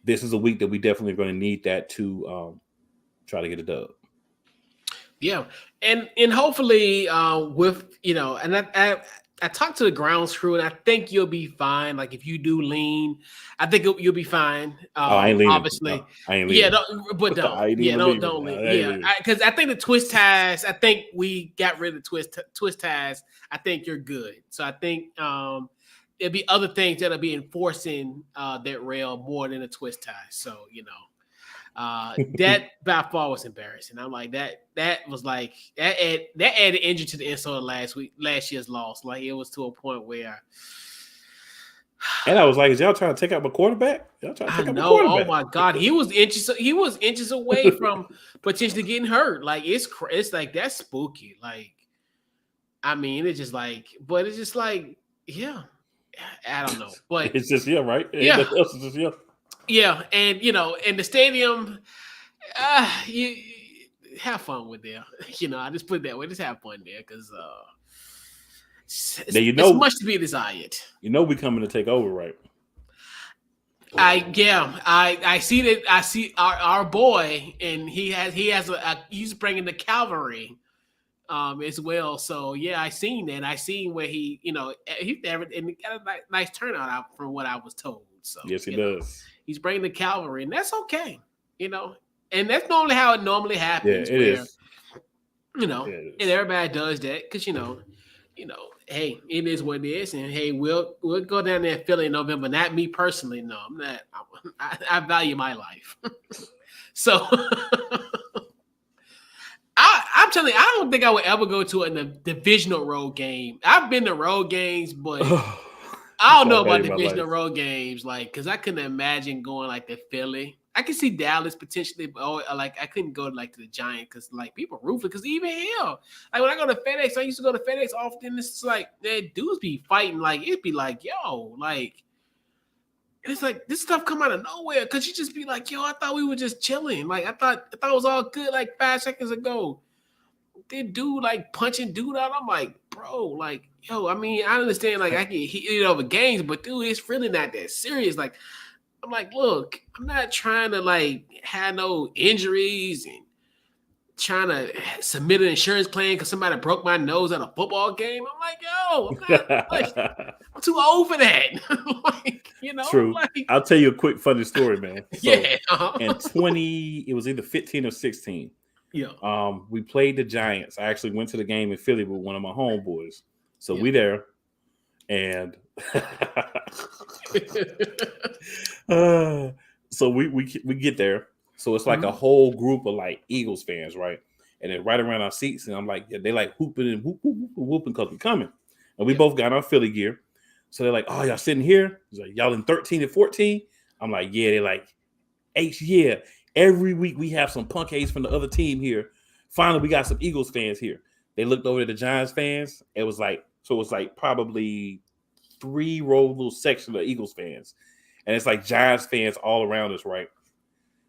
[SPEAKER 2] this is a week that we definitely are going to need that to try to get a dub.
[SPEAKER 1] yeah, and hopefully with and I talked to the grounds crew, and I think you'll be fine. Like, if you do lean, I think you'll be fine.
[SPEAKER 2] I ain't leaning.
[SPEAKER 1] Obviously,
[SPEAKER 2] no, I ain't leaning.
[SPEAKER 1] But don't.
[SPEAKER 2] I ain't
[SPEAKER 1] Yeah,
[SPEAKER 2] even
[SPEAKER 1] don't
[SPEAKER 2] leaning.
[SPEAKER 1] lean. Yeah, because I think the twist ties. I think we got rid of twist ties. I think you're good. So I think there'll be other things that'll be enforcing that rail more than a twist tie. So that by far was embarrassing. I'm like that was like that added injury to the insult of last year's loss. Like, it was to a point where,
[SPEAKER 2] and I was like, is y'all trying to take out my quarterback? Y'all trying to take out my
[SPEAKER 1] oh
[SPEAKER 2] quarterback?
[SPEAKER 1] my God, he was inches away from potentially getting hurt. Like, it's like, that's spooky. Like, I mean, it's just like, but it's just like, yeah, I don't know, but
[SPEAKER 2] it's just right.
[SPEAKER 1] Yeah,
[SPEAKER 2] else is just
[SPEAKER 1] yeah, and in the stadium, you have fun with there. I just put it that way. Just have fun there, because it's much to be desired.
[SPEAKER 2] We coming to take over, right?
[SPEAKER 1] I see that. I see our boy, and he's bringing the cavalry as well. So yeah, I seen that. I seen where he got a nice turnout out from what I was told. So
[SPEAKER 2] yes, he does.
[SPEAKER 1] He's bringing the cavalry, and that's okay, and that's normally how it normally happens.
[SPEAKER 2] Yeah, it is.
[SPEAKER 1] And everybody does that because hey, it is what it is, and hey, we'll go down there and Philly in November. Not me personally, no, I'm not. I value my life, so I'm telling you, I don't think I would ever go to a divisional road game. I've been to road games, but I don't know about divisional road games, like, because I couldn't imagine going like to Philly. I can see Dallas potentially, but like I couldn't go like to the Giants because like people root for because even hell, like when I go to FedEx, I used to go to FedEx often. It's like that dudes be fighting, like it'd be like, yo, like it's like this stuff come out of nowhere because you just be like, yo, I thought we were just chilling. Like I thought it was all good like 5 seconds ago. That dude like punching dude out. I'm like, bro, like, yo, I mean, I understand like I can heat it over games, but dude, it's really not that serious. Like, I'm like, look, I'm not trying to like have no injuries and trying to submit an insurance claim because somebody broke my nose at a football game. I'm like, yo, I'm not like, I'm too old for that. Like, you know,
[SPEAKER 2] True.
[SPEAKER 1] like,
[SPEAKER 2] I'll tell you a quick funny story, man. So
[SPEAKER 1] yeah.
[SPEAKER 2] in it was either 15 or 16.
[SPEAKER 1] Yeah.
[SPEAKER 2] We played the Giants. I actually went to the game in Philly with one of my homeboys. So
[SPEAKER 1] Yeah.
[SPEAKER 2] we there, and so we get there. So it's like a whole group of like Eagles fans, right? And then right around our seats, and I'm like, yeah, they like hooping and whooping because we're coming. And we both got our Philly gear. So they're like, oh, y'all sitting here? He's like, y'all in 13 and 14? I'm like, yeah. They're like, yeah. Every week we have some punk A's from the other team here. Finally, we got some Eagles fans here. They looked over at the Giants fans. It was like probably 3-row little section of Eagles fans. And it's like Giants fans all around us, right?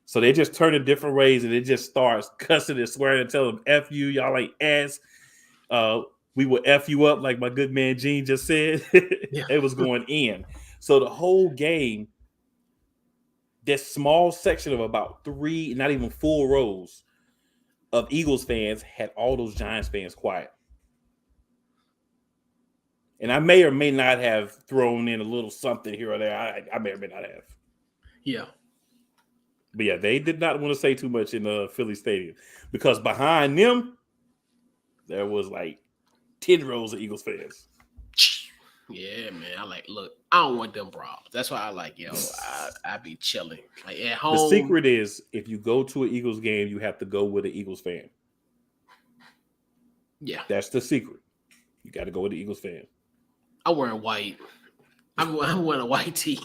[SPEAKER 2] So they just turn in different ways and it just starts cussing and swearing and telling them, F you, y'all ain't ass. We will F you up, like my good man Gene just said.
[SPEAKER 1] Yeah.
[SPEAKER 2] It was going in. So the whole game, this small section of about 3, not even full rows of Eagles fans had all those Giants fans quiet. And I may or may not have thrown in a little something here or there. I may or may not have.
[SPEAKER 1] Yeah.
[SPEAKER 2] But yeah, they did not want to say too much in the Philly Stadium because behind them, there was like 10 rows of Eagles fans.
[SPEAKER 1] Yeah, man. Look, I don't want them problems. That's why I like, yo, I be chilling. Like at home.
[SPEAKER 2] The secret is if you go to an Eagles game, you have to go with an Eagles fan.
[SPEAKER 1] Yeah.
[SPEAKER 2] That's the secret. You got to go with the Eagles fan.
[SPEAKER 1] I'm wearing white. I'm wearing a white tee.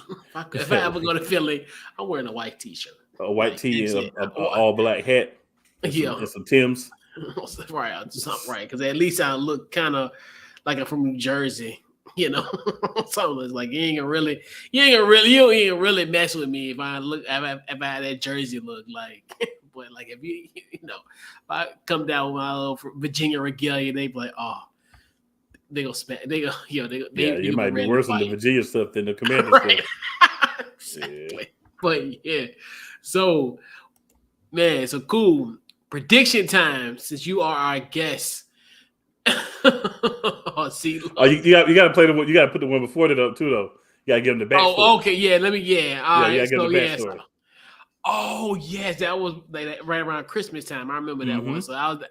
[SPEAKER 1] If I ever go to Philly, I'm wearing a white t-shirt.
[SPEAKER 2] A white tee and an all black hat. And some Timbs.
[SPEAKER 1] Right, because at least I look kind of like I'm from New Jersey. You know, so it's like you ain't gonna really mess with me if I had that Jersey look like. But like if if I come down with my little Virginia regalia, they be like, oh, they go spend, they go,
[SPEAKER 2] you might be worse than the Virginia stuff than the Commander
[SPEAKER 1] right.
[SPEAKER 2] stuff.
[SPEAKER 1] Exactly. Yeah. But yeah, so man, so cool. Prediction time, since you are our guest. See,
[SPEAKER 2] you got to play you got to put the one before it up too, though. You got to give them the backstory.
[SPEAKER 1] Oh, okay, yeah. Let me,
[SPEAKER 2] you got to give them the backstory.
[SPEAKER 1] Oh yes, that was like right around Christmas time. I remember that one. So I was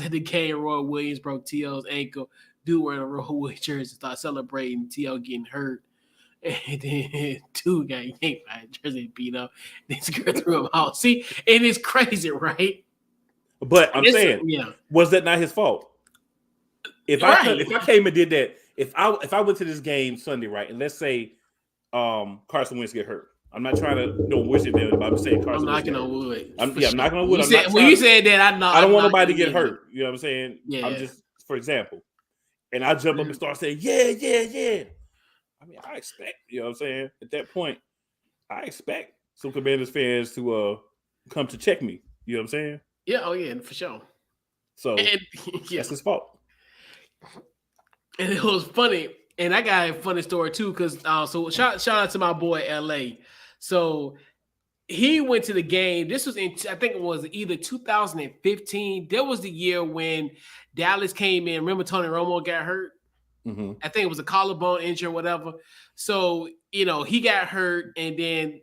[SPEAKER 1] at the game. Roy Williams broke T.O.'s ankle. Dude wearing a Roy Williams jersey, start celebrating. T.O. getting hurt, and then dude got yanked by a jersey, beat up. This girl threw him out. See, and it's crazy, right?
[SPEAKER 2] But I'm saying, was that not his fault? If I came and did that, if I went to this game Sunday, right, and let's say Carson Wentz get hurt, I'm not trying to wish it there, but I'm saying Carson Wentz.
[SPEAKER 1] I'm knocking on wood.
[SPEAKER 2] I'm knocking on wood.
[SPEAKER 1] You said that,
[SPEAKER 2] I don't want nobody to get hurt. You know what I'm saying?
[SPEAKER 1] Yeah.
[SPEAKER 2] I'm just, for example, and I jump up and start saying, yeah. I mean, I expect, you know what I'm saying? At that point, I expect some Commanders fans to come to check me. You know what I'm saying?
[SPEAKER 1] Yeah, oh yeah, for sure.
[SPEAKER 2] So that's his fault.
[SPEAKER 1] And it was funny, and I got a funny story too, because so shout out to my boy LA. So he went to the game. This was I think it was either 2015. There was the year when Dallas came in. Remember Tony Romo got hurt?
[SPEAKER 2] Mm-hmm.
[SPEAKER 1] I think it was a collarbone injury or whatever. So, he got hurt, and then,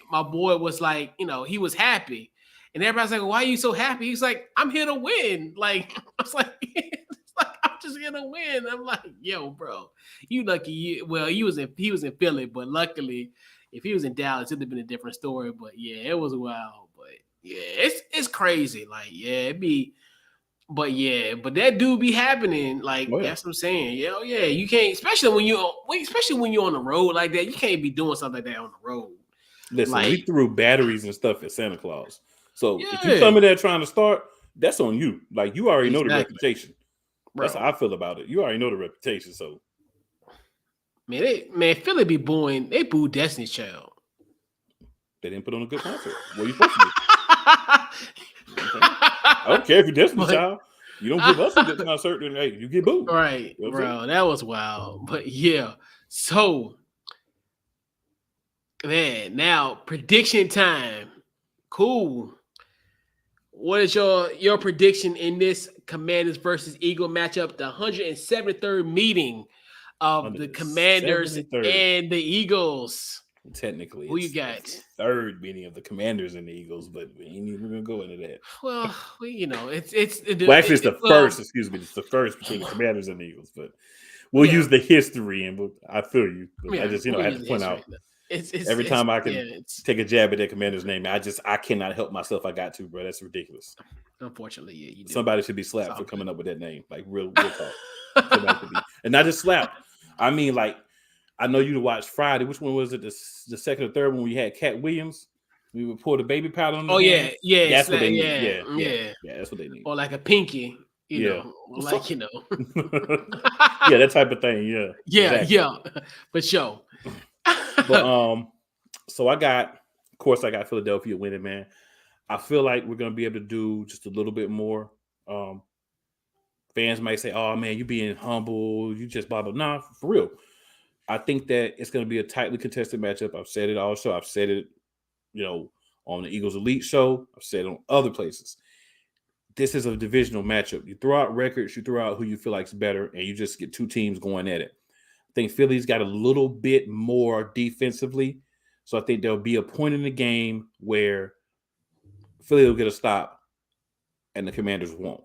[SPEAKER 1] my boy was like, he was happy. And everybody's like, why are you so happy? He's like, I'm here to win. Like, I was like, I'm just here to win. I'm like, yo, bro, you lucky. Well, he was in Philly, but luckily, if he was in Dallas, it'd have been a different story. But yeah, it was wild. But yeah, it's crazy. Like, yeah, but that do be happening. Like, that's what I'm saying. Yeah, you can't, especially when you're on the road like that. You can't be doing something like that on the road.
[SPEAKER 2] Listen, we
[SPEAKER 1] Like,
[SPEAKER 2] threw batteries and stuff at Santa Claus. So if you
[SPEAKER 1] yeah,
[SPEAKER 2] come in there trying to start, that's on you. Like you already know the
[SPEAKER 1] exactly,
[SPEAKER 2] reputation. That's
[SPEAKER 1] bro.
[SPEAKER 2] how I feel about it. You already know the reputation. So
[SPEAKER 1] Man, Philly be booing. They boo Destiny's Child.
[SPEAKER 2] they didn't put on a good concert. What are you supposed to do? Okay. I don't care if you're Destiny
[SPEAKER 1] But
[SPEAKER 2] Child. You don't give us a good concert, then hey, you get booed.
[SPEAKER 1] right,
[SPEAKER 2] You know what I'm saying?
[SPEAKER 1] bro, that was wild. But yeah, so man, now prediction time. Cool. What is your prediction in this Commanders versus Eagle matchup? The 173rd meeting of the Commanders
[SPEAKER 2] 173rd.
[SPEAKER 1] and the Eagles.
[SPEAKER 2] Technically,
[SPEAKER 1] Who you
[SPEAKER 2] it's the
[SPEAKER 1] got?
[SPEAKER 2] third meeting of the Commanders and the Eagles, but we ain't even gonna go into that.
[SPEAKER 1] Well,
[SPEAKER 2] Well, actually, it's the
[SPEAKER 1] well,
[SPEAKER 2] first. Excuse me, it's the first between the Commanders and the Eagles. But we'll
[SPEAKER 1] yeah,
[SPEAKER 2] use the history, and I feel you. But I
[SPEAKER 1] yeah.
[SPEAKER 2] just,
[SPEAKER 1] We'll
[SPEAKER 2] I had
[SPEAKER 1] use
[SPEAKER 2] to
[SPEAKER 1] the
[SPEAKER 2] point
[SPEAKER 1] history.
[SPEAKER 2] out every
[SPEAKER 1] It's
[SPEAKER 2] time I
[SPEAKER 1] yeah.
[SPEAKER 2] can
[SPEAKER 1] It's
[SPEAKER 2] take a jab at that Commander's name. I cannot help myself. I got to, bro. That's ridiculous.
[SPEAKER 1] unfortunately, yeah, you do.
[SPEAKER 2] Somebody should be
[SPEAKER 1] It's
[SPEAKER 2] slapped
[SPEAKER 1] all
[SPEAKER 2] for coming
[SPEAKER 1] good.
[SPEAKER 2] up with that name. Like real talk. Somebody should be, and not just slapped. I mean, like I know you to watch Friday. Which one was it? The second or third one we had Cat Williams. We would pour the baby powder on
[SPEAKER 1] Oh
[SPEAKER 2] his
[SPEAKER 1] yeah,
[SPEAKER 2] hands.
[SPEAKER 1] yeah,
[SPEAKER 2] That's what they need.
[SPEAKER 1] yeah, yeah.
[SPEAKER 2] Yeah. That's what they need.
[SPEAKER 1] Or like a pinky,
[SPEAKER 2] Yeah.
[SPEAKER 1] like
[SPEAKER 2] Yeah, that type of thing. Yeah,
[SPEAKER 1] yeah,
[SPEAKER 2] exactly.
[SPEAKER 1] yeah, for sure.
[SPEAKER 2] But so of course, I got Philadelphia winning, man. I feel like we're gonna be able to do just a little bit more. Fans might say, "Oh man, you being humble, you just blah blah." Nah, for real. I think that it's gonna be a tightly contested matchup. I've said it also. I've said it, on the Eagles Elite show. I've said it on other places. This is a divisional matchup. You throw out records, you throw out who you feel like is better, and you just get two teams going at it. I think Philly's got a little bit more defensively. So I think there'll be a point in the game where Philly will get a stop and the Commanders won't.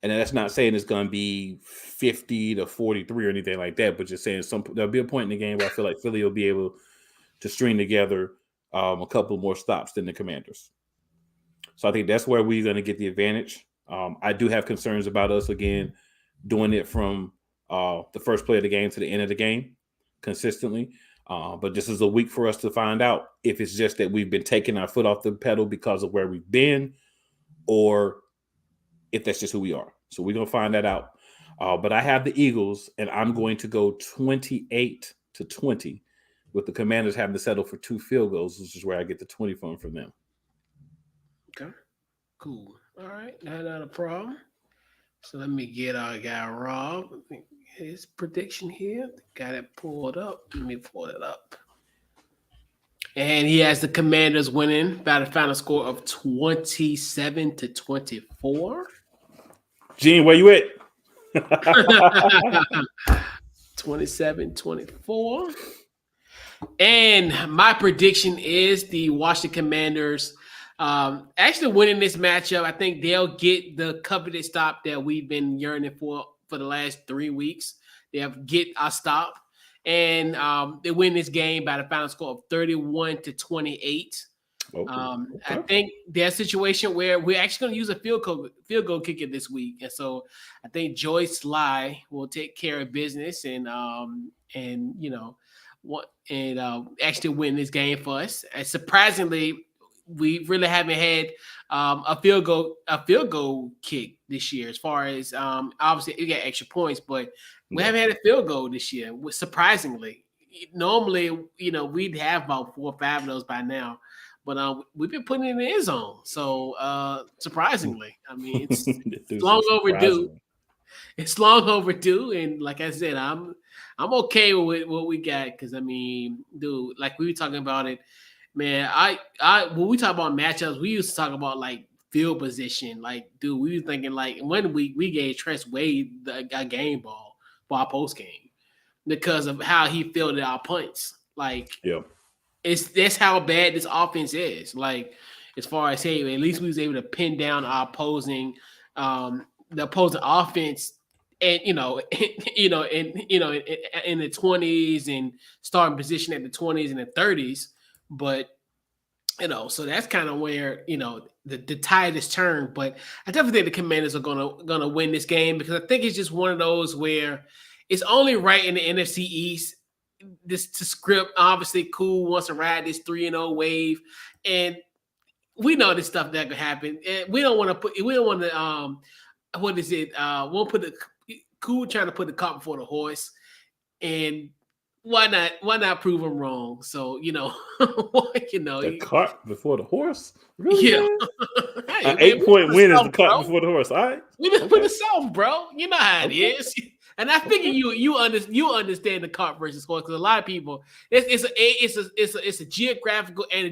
[SPEAKER 2] And that's not saying it's going to be 50-43 or anything like that, but just saying there'll be a point in the game where I feel like Philly will be able to string together a couple more stops than the Commanders. So I think that's where we're going to get the advantage. I do have concerns about us, again, doing it from the first play of the game to the end of the game consistently. But this is a week for us to find out if it's just that we've been taking our foot off the pedal because of where we've been, or if that's just who we are. So we're going to find that out. But I have the Eagles, and I'm going to go 28-20 with the Commanders having to settle for 2 field goals, which is where I get the 20 from them.
[SPEAKER 1] Okay, cool. All right, not a problem. So let me get our guy Rob. His prediction here. Got it pulled up. Let me pull it up. And he has the Commanders winning by the final score of 27-24.
[SPEAKER 2] Gene, where you at?
[SPEAKER 1] 27-24. And my prediction is the Washington Commanders actually winning this matchup. I think they'll get the coveted stop that we've been yearning for the last 3 weeks. They'll get our stop. And they win this game by the final score of 31-28. Okay. I think there's a situation where we're actually going to use a field goal kicker this week, and so I think Joyce Sly will take care of business and actually win this game for us. And surprisingly, we really haven't had a field goal kick this year. As far as obviously we got extra points, but we haven't had a field goal this year. Surprisingly, normally we'd have about 4 or 5 of those by now. But we've been putting it in the end zone. So surprisingly, I mean, it's long overdue. It's long overdue. And like I said, I'm okay with what we got because I mean, dude, like we were talking about it, man. I when we talk about matchups, we used to talk about like field position. Like, dude, we were thinking like 1 week we gave Tress Wade a game ball for our post game because of how he fielded our punts. Like, yeah. That's how bad this offense is. Like, as far as hey, at least we was able to pin down our opposing, the opposing offense, and in the 20s and starting position at the 20s and the 30s. But so that's kind of where the tide is turned. But I definitely think the Commanders are gonna win this game because I think it's just one of those where it's only right in the NFC East. this to script. Obviously, cool wants to ride this 3-0 wave, and we know this stuff that could happen. And we don't want to put. We don't want to. What is it? We'll put the cool trying to put the cart before the horse, and why not? Why not prove him wrong? So
[SPEAKER 2] The cart before the horse. Really,
[SPEAKER 1] yeah.
[SPEAKER 2] Hey, an 8-point win is the cart before the horse. All right,
[SPEAKER 1] we didn't put the South, bro. You know how it is. And I figure you understand the cart versus horse because a lot of people it's a geographical and a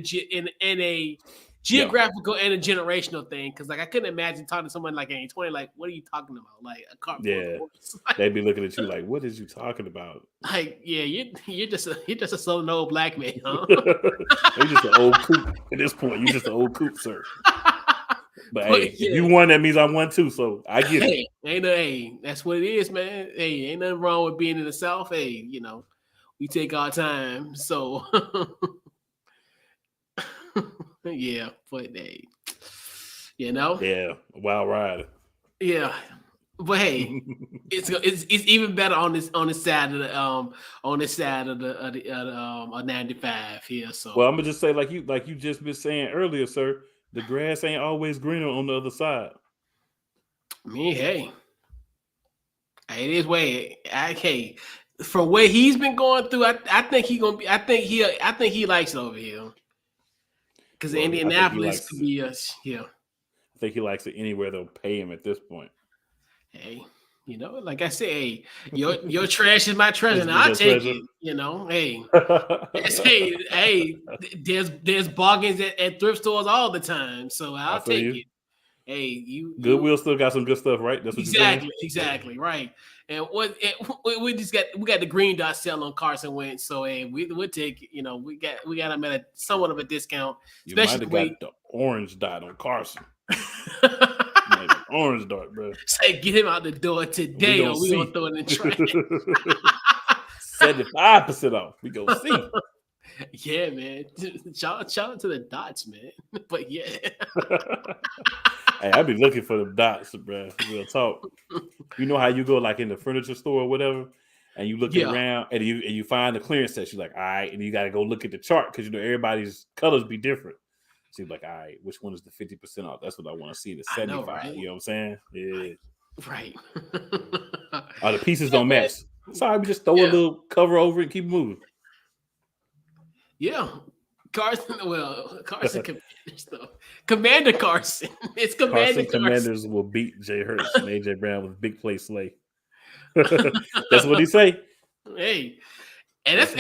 [SPEAKER 1] geographical and a generational thing. Because like I couldn't imagine talking to someone like in 20, like what are you talking about? Like a cart versus horse.
[SPEAKER 2] They'd be looking at you like, what is you talking about?
[SPEAKER 1] Like you're just a southern old black man, huh?
[SPEAKER 2] You're just an old coot at this point. You're just an old coot, sir. But hey, if you won, that means I won too. So I get
[SPEAKER 1] it. That's what it is, man. Hey, ain't nothing wrong with being in the South. Hey, we take our time. So yeah, but hey,
[SPEAKER 2] yeah, a wild ride.
[SPEAKER 1] Yeah, but hey, it's even better on this side of the 95 here. So
[SPEAKER 2] well, I'm gonna just say like you just been saying earlier, sir. The grass ain't always greener on the other side.
[SPEAKER 1] I mean, hey, it is way. Hey, for what he's been going through, I think he gonna be. I think he likes it over here because Indianapolis could be us. Yeah,
[SPEAKER 2] I think he likes it anywhere they'll pay him at this point.
[SPEAKER 1] Hey, like I say, hey, your trash is my treasure, and I'll take it. Hey, there's bargains at thrift stores all the time, so I'll take it. Hey,
[SPEAKER 2] Goodwill still got some good stuff, right? That's what
[SPEAKER 1] exactly, right. And we got the green dot sale on Carson Wentz, so hey, we'll take it. We got him at somewhat of a discount.
[SPEAKER 2] You might have got the orange dot on Carson. Orange dart, bro.
[SPEAKER 1] Say get him out the door today, or we gonna throw it in the trash.
[SPEAKER 2] 75% off. We gonna see.
[SPEAKER 1] Yeah, man. Shout out to the dots, man. But yeah.
[SPEAKER 2] Hey, I be looking for the dots, bro. Real talk. You know how you go like in the furniture store or whatever, and you look around and you find the clearance section. You're like, all right, and you got to go look at the chart because everybody's colors be different. So you're like, all right, which one is the 50% off? That's what I want to see. The 75. Right? You know what I'm saying? Yeah.
[SPEAKER 1] Right.
[SPEAKER 2] The pieces don't match. Sorry, we just throw a little cover over it and keep moving.
[SPEAKER 1] Yeah. Carson Commanders though. Commander Carson. It's Commander Carson.
[SPEAKER 2] Commanders will beat Jay Hurts and AJ Brown with big play slay. That's what he say.
[SPEAKER 1] Hey. And that's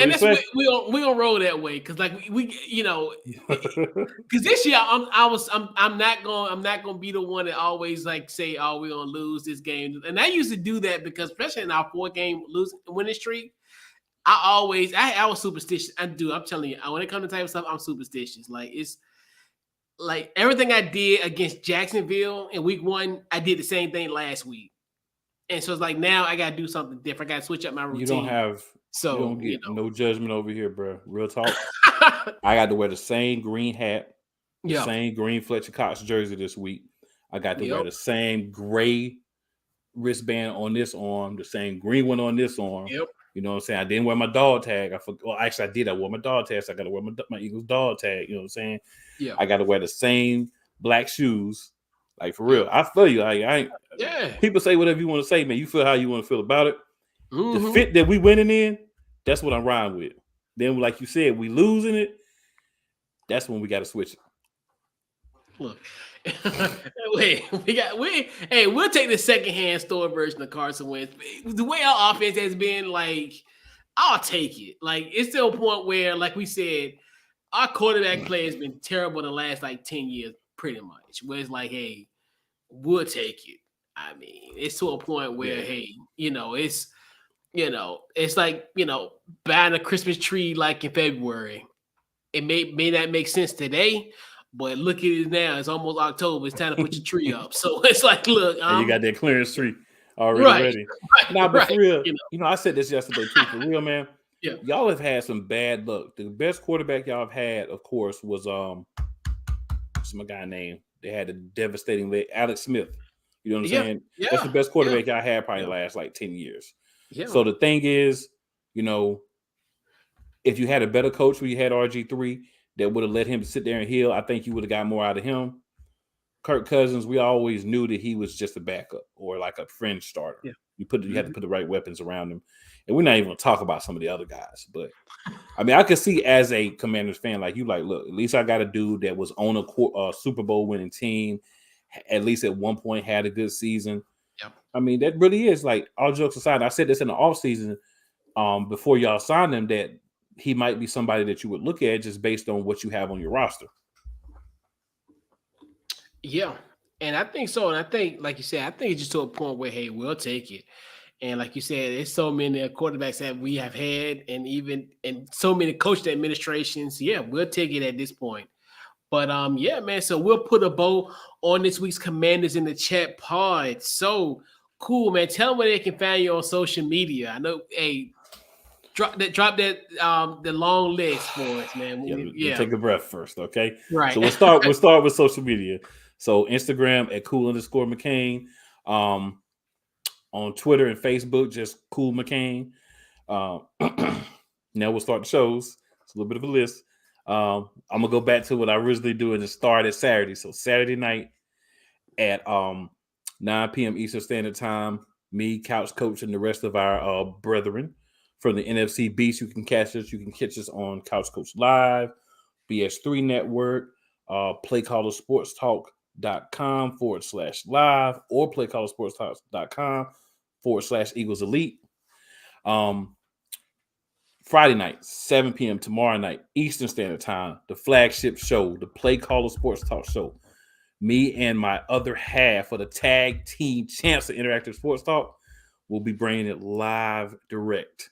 [SPEAKER 1] we gonna roll that way because like we because this year I'm not gonna be the one that always like say, oh, we're gonna lose this game. And I used to do that because especially in our 4-game winning streak, I was superstitious. I'm telling you, when it comes to type of stuff, I'm superstitious. Like it's like everything I did against Jacksonville in week 1, I did the same thing last week. And so it's like now I gotta do something different. I gotta switch up my routine.
[SPEAKER 2] You don't get no judgment over here, bro. Real talk. I got to wear the same green hat, the same green Fletcher Cox jersey this week. I got to wear the same gray wristband on this arm, the same green one on this arm.
[SPEAKER 1] Yep.
[SPEAKER 2] You know what I'm saying? I didn't wear my dog tag. Actually, I did. I wore my dog tag. So I got to wear my Eagles dog tag. You know what I'm saying? Yeah. I got to wear the same black shoes. Like, for real. I feel you. People say whatever you want to say, man. You feel how you want to feel about it. Mm-hmm. The fit that we winning in, that's what I'm riding with. Then, like you said, we losing it. That's when we got to switch it.
[SPEAKER 1] Look, we'll take the secondhand store version of Carson Wentz. The way our offense has been, like, I'll take it. Like, it's to a point where, like we said, our quarterback play has been terrible the last like 10 years, pretty much. Where it's like, hey, we'll take it. I mean, it's to a point where, it's like, buying a Christmas tree like in February. It may not make sense today, but look at it now. It's almost October. It's time to put your tree up. So it's like, look.
[SPEAKER 2] And you got that clearance tree already ready. But for real, I said this yesterday too. For real, man. Yeah. Y'all have had some bad luck. The best quarterback y'all have had, of course, was what's my guy name? They had a devastating leg, Alex Smith. You know what I'm saying? Yeah. That's the best quarterback y'all had probably the last like 10 years. Yeah. So the thing is, if you had a better coach where you had RG3 that would have let him sit there and heal, I think you would have got more out of him. Kirk Cousins, we always knew that he was just a backup or like a fringe starter.
[SPEAKER 1] Yeah.
[SPEAKER 2] You had to put the right weapons around him. And we're not even going to talk about some of the other guys. But, I mean, I could see as a Commanders fan, like, look, at least I got a dude that was on a Super Bowl winning team, at least at one point had a good season.
[SPEAKER 1] Yep.
[SPEAKER 2] I mean, that really is, like, all jokes aside, I said this in the offseason before y'all signed him, that he might be somebody that you would look at just based on what you have on your roster.
[SPEAKER 1] Yeah. And I think so. And I think, like you said, I think it's just to a point where, hey, we'll take it. And like you said, there's so many quarterbacks that we have had, and so many coaching administrations. Yeah, we'll take it at this point. But yeah, man. So we'll put a bow on this week's Commanders in the Chat pod. So cool, man. Tell them where they can find you on social media. I know, hey, drop that the long list for us, man.
[SPEAKER 2] Yeah. Take a breath first, okay?
[SPEAKER 1] Right.
[SPEAKER 2] So we'll start with social media. So Instagram at cool_McCain. On Twitter and Facebook, just Cool McCain. Now we'll start the shows. It's a little bit of a list. I'm gonna go back to what I originally do and just start at Saturday. So Saturday night at 9 p.m. Eastern Standard Time, me, Couch Coach, and the rest of our brethren from the NFC Beast. You can catch us. You can catch us on Couch Coach Live, BS3 Network, playcallersportstalk.com/live or playcallersportstalk.com/Eagles Elite. Friday night, 7 p.m. tomorrow night, Eastern Standard Time, the flagship show, the Play Caller Sports Talk Show. Me and my other half of the tag team champs of Interactive Sports Talk will be bringing it live direct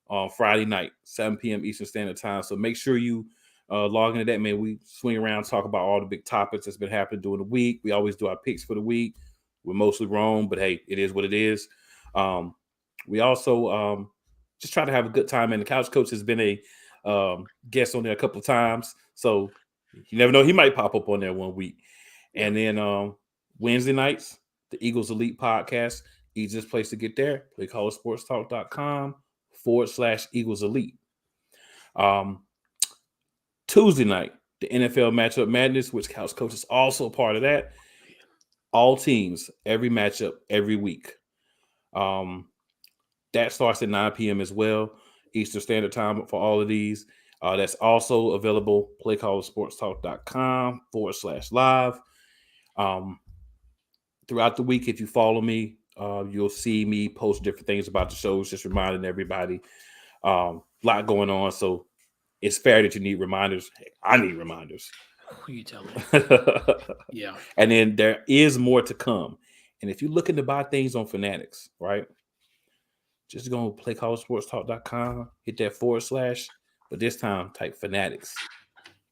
[SPEAKER 2] on Friday night, 7 p.m. Eastern Standard Time. So make sure you log into that, man. We swing around, talk about all the big topics that's been happening during the week. We always do our picks for the week. We're mostly wrong, but hey, it is what it is. We also just try to have a good time, and the Couch Coach has been a guest on there a couple of times, so you never know, he might pop up on there one week. And then Wednesday nights, the Eagles Elite podcast, easiest place to get there, playcallersportstalk.com/Eagles Elite. Tuesday night, the NFL Matchup Madness, which Couch Coach is also a part of that. All teams, every matchup, every week. That starts at 9 p.m. as well, Eastern Standard Time for all of these. That's also available, playcallersportstalk.com/live. Throughout the week, if you follow me, you'll see me post different things about the shows, just reminding everybody. A lot going on, so it's fair that you need reminders. I need reminders.
[SPEAKER 1] Who you telling? Yeah.
[SPEAKER 2] And then there is more to come. And if you're looking to buy things on Fanatics, right? Just go to playcallersportstalk.com, hit that /, but this time type Fanatics.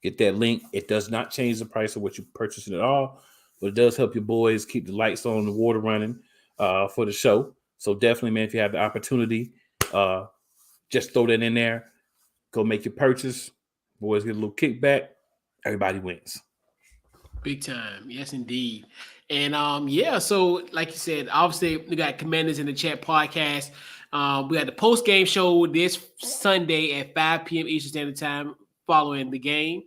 [SPEAKER 2] Get that link. It does not change the price of what you're purchasing at all, but it does help your boys keep the lights on, the water running for the show. So definitely, man, if you have the opportunity, just throw that in there. Go make your purchase. Boys get a little kickback. Everybody wins.
[SPEAKER 1] Big time. Yes, indeed. And yeah, so like you said, obviously we got Commanders in the Chat podcast. We got the post-game show this Sunday at 5 p.m. Eastern Standard Time following the game.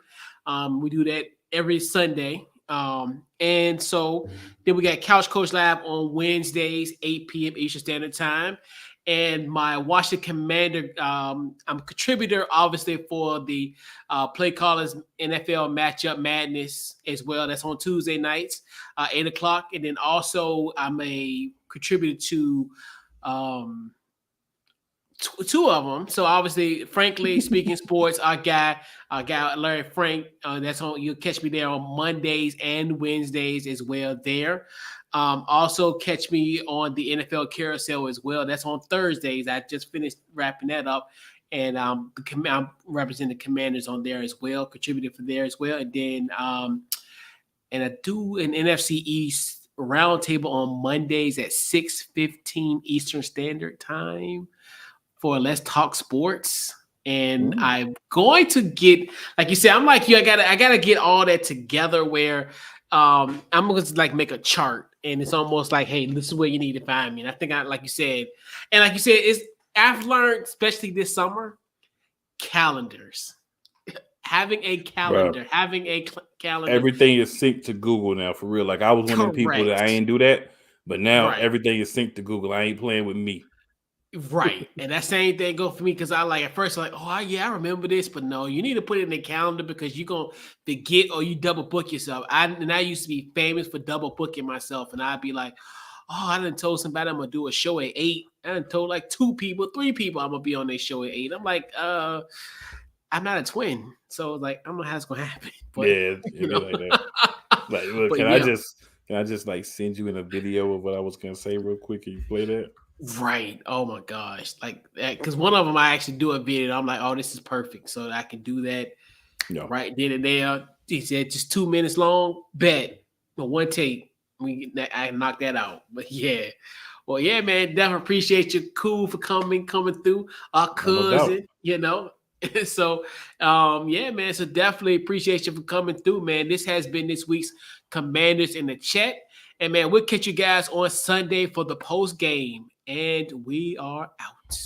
[SPEAKER 1] We do that every Sunday. And so then we got Couch Coach Live on Wednesdays, 8 p.m. Eastern Standard Time. And my Washington Commander, I'm a contributor, obviously, for the Play Callers NFL Matchup Madness as well. That's on Tuesday nights, 8 o'clock. And then also I'm a contributor to two of them. So obviously, Frankly Speaking Sports, our guy Larry Frank. That's on. You'll catch me there on Mondays and Wednesdays as well there. Also catch me on the NFL Carousel as well. That's on Thursdays. I just finished wrapping that up, and I'm representing the Commanders on there as well, contributing for there as well. And then and I do an NFC East roundtable on Mondays at 6:15 Eastern Standard Time for Let's Talk Sports. And I'm going to get, like you said, I'm like you. I gotta get all that together where I'm going to like make a chart. And it's almost like, hey, this is where you need to find me. And I think like you said, it's I've learned, especially this summer, calendars. Having a
[SPEAKER 2] Bro,
[SPEAKER 1] calendar, having a calendar.
[SPEAKER 2] everything is synced to Google now for real. Like I was one of the people that I
[SPEAKER 1] Correct.
[SPEAKER 2] ain't do that, but now
[SPEAKER 1] Right.
[SPEAKER 2] everything is synced to Google. I ain't playing with me.
[SPEAKER 1] Right. And that same thing go for me because I like at first like, oh yeah, I remember this, but no, you need to put it in the calendar because you're gonna forget or you double book yourself. I used to be famous for double booking myself, and I'd be like, oh, I done told somebody I'm gonna do a show at 8. I done told like 2 people, 3 people I'm gonna be on their show at 8. I'm like, I'm not a twin, so like I don't know how it's gonna happen, but
[SPEAKER 2] Yeah,
[SPEAKER 1] you
[SPEAKER 2] it be
[SPEAKER 1] know,
[SPEAKER 2] like that. Like, look,
[SPEAKER 1] but yeah.
[SPEAKER 2] can I just like send you in a video of what I was gonna say real quick? Can you play that?
[SPEAKER 1] Right. Oh my gosh. Like that. Because one of them I actually do a video. I'm like, oh, this is perfect. So I can do that
[SPEAKER 2] No.
[SPEAKER 1] right then and there. He said just 2 minutes long. Bet. But one take. I knocked that out. But yeah. Well, yeah, man. Definitely appreciate you. Cool for coming through. Our
[SPEAKER 2] No doubt.
[SPEAKER 1] cousin, So yeah, man. So definitely appreciate you for coming through, man. This has been this week's Commanders in the Chat. And man, we'll catch you guys on Sunday for the post game. And we are out.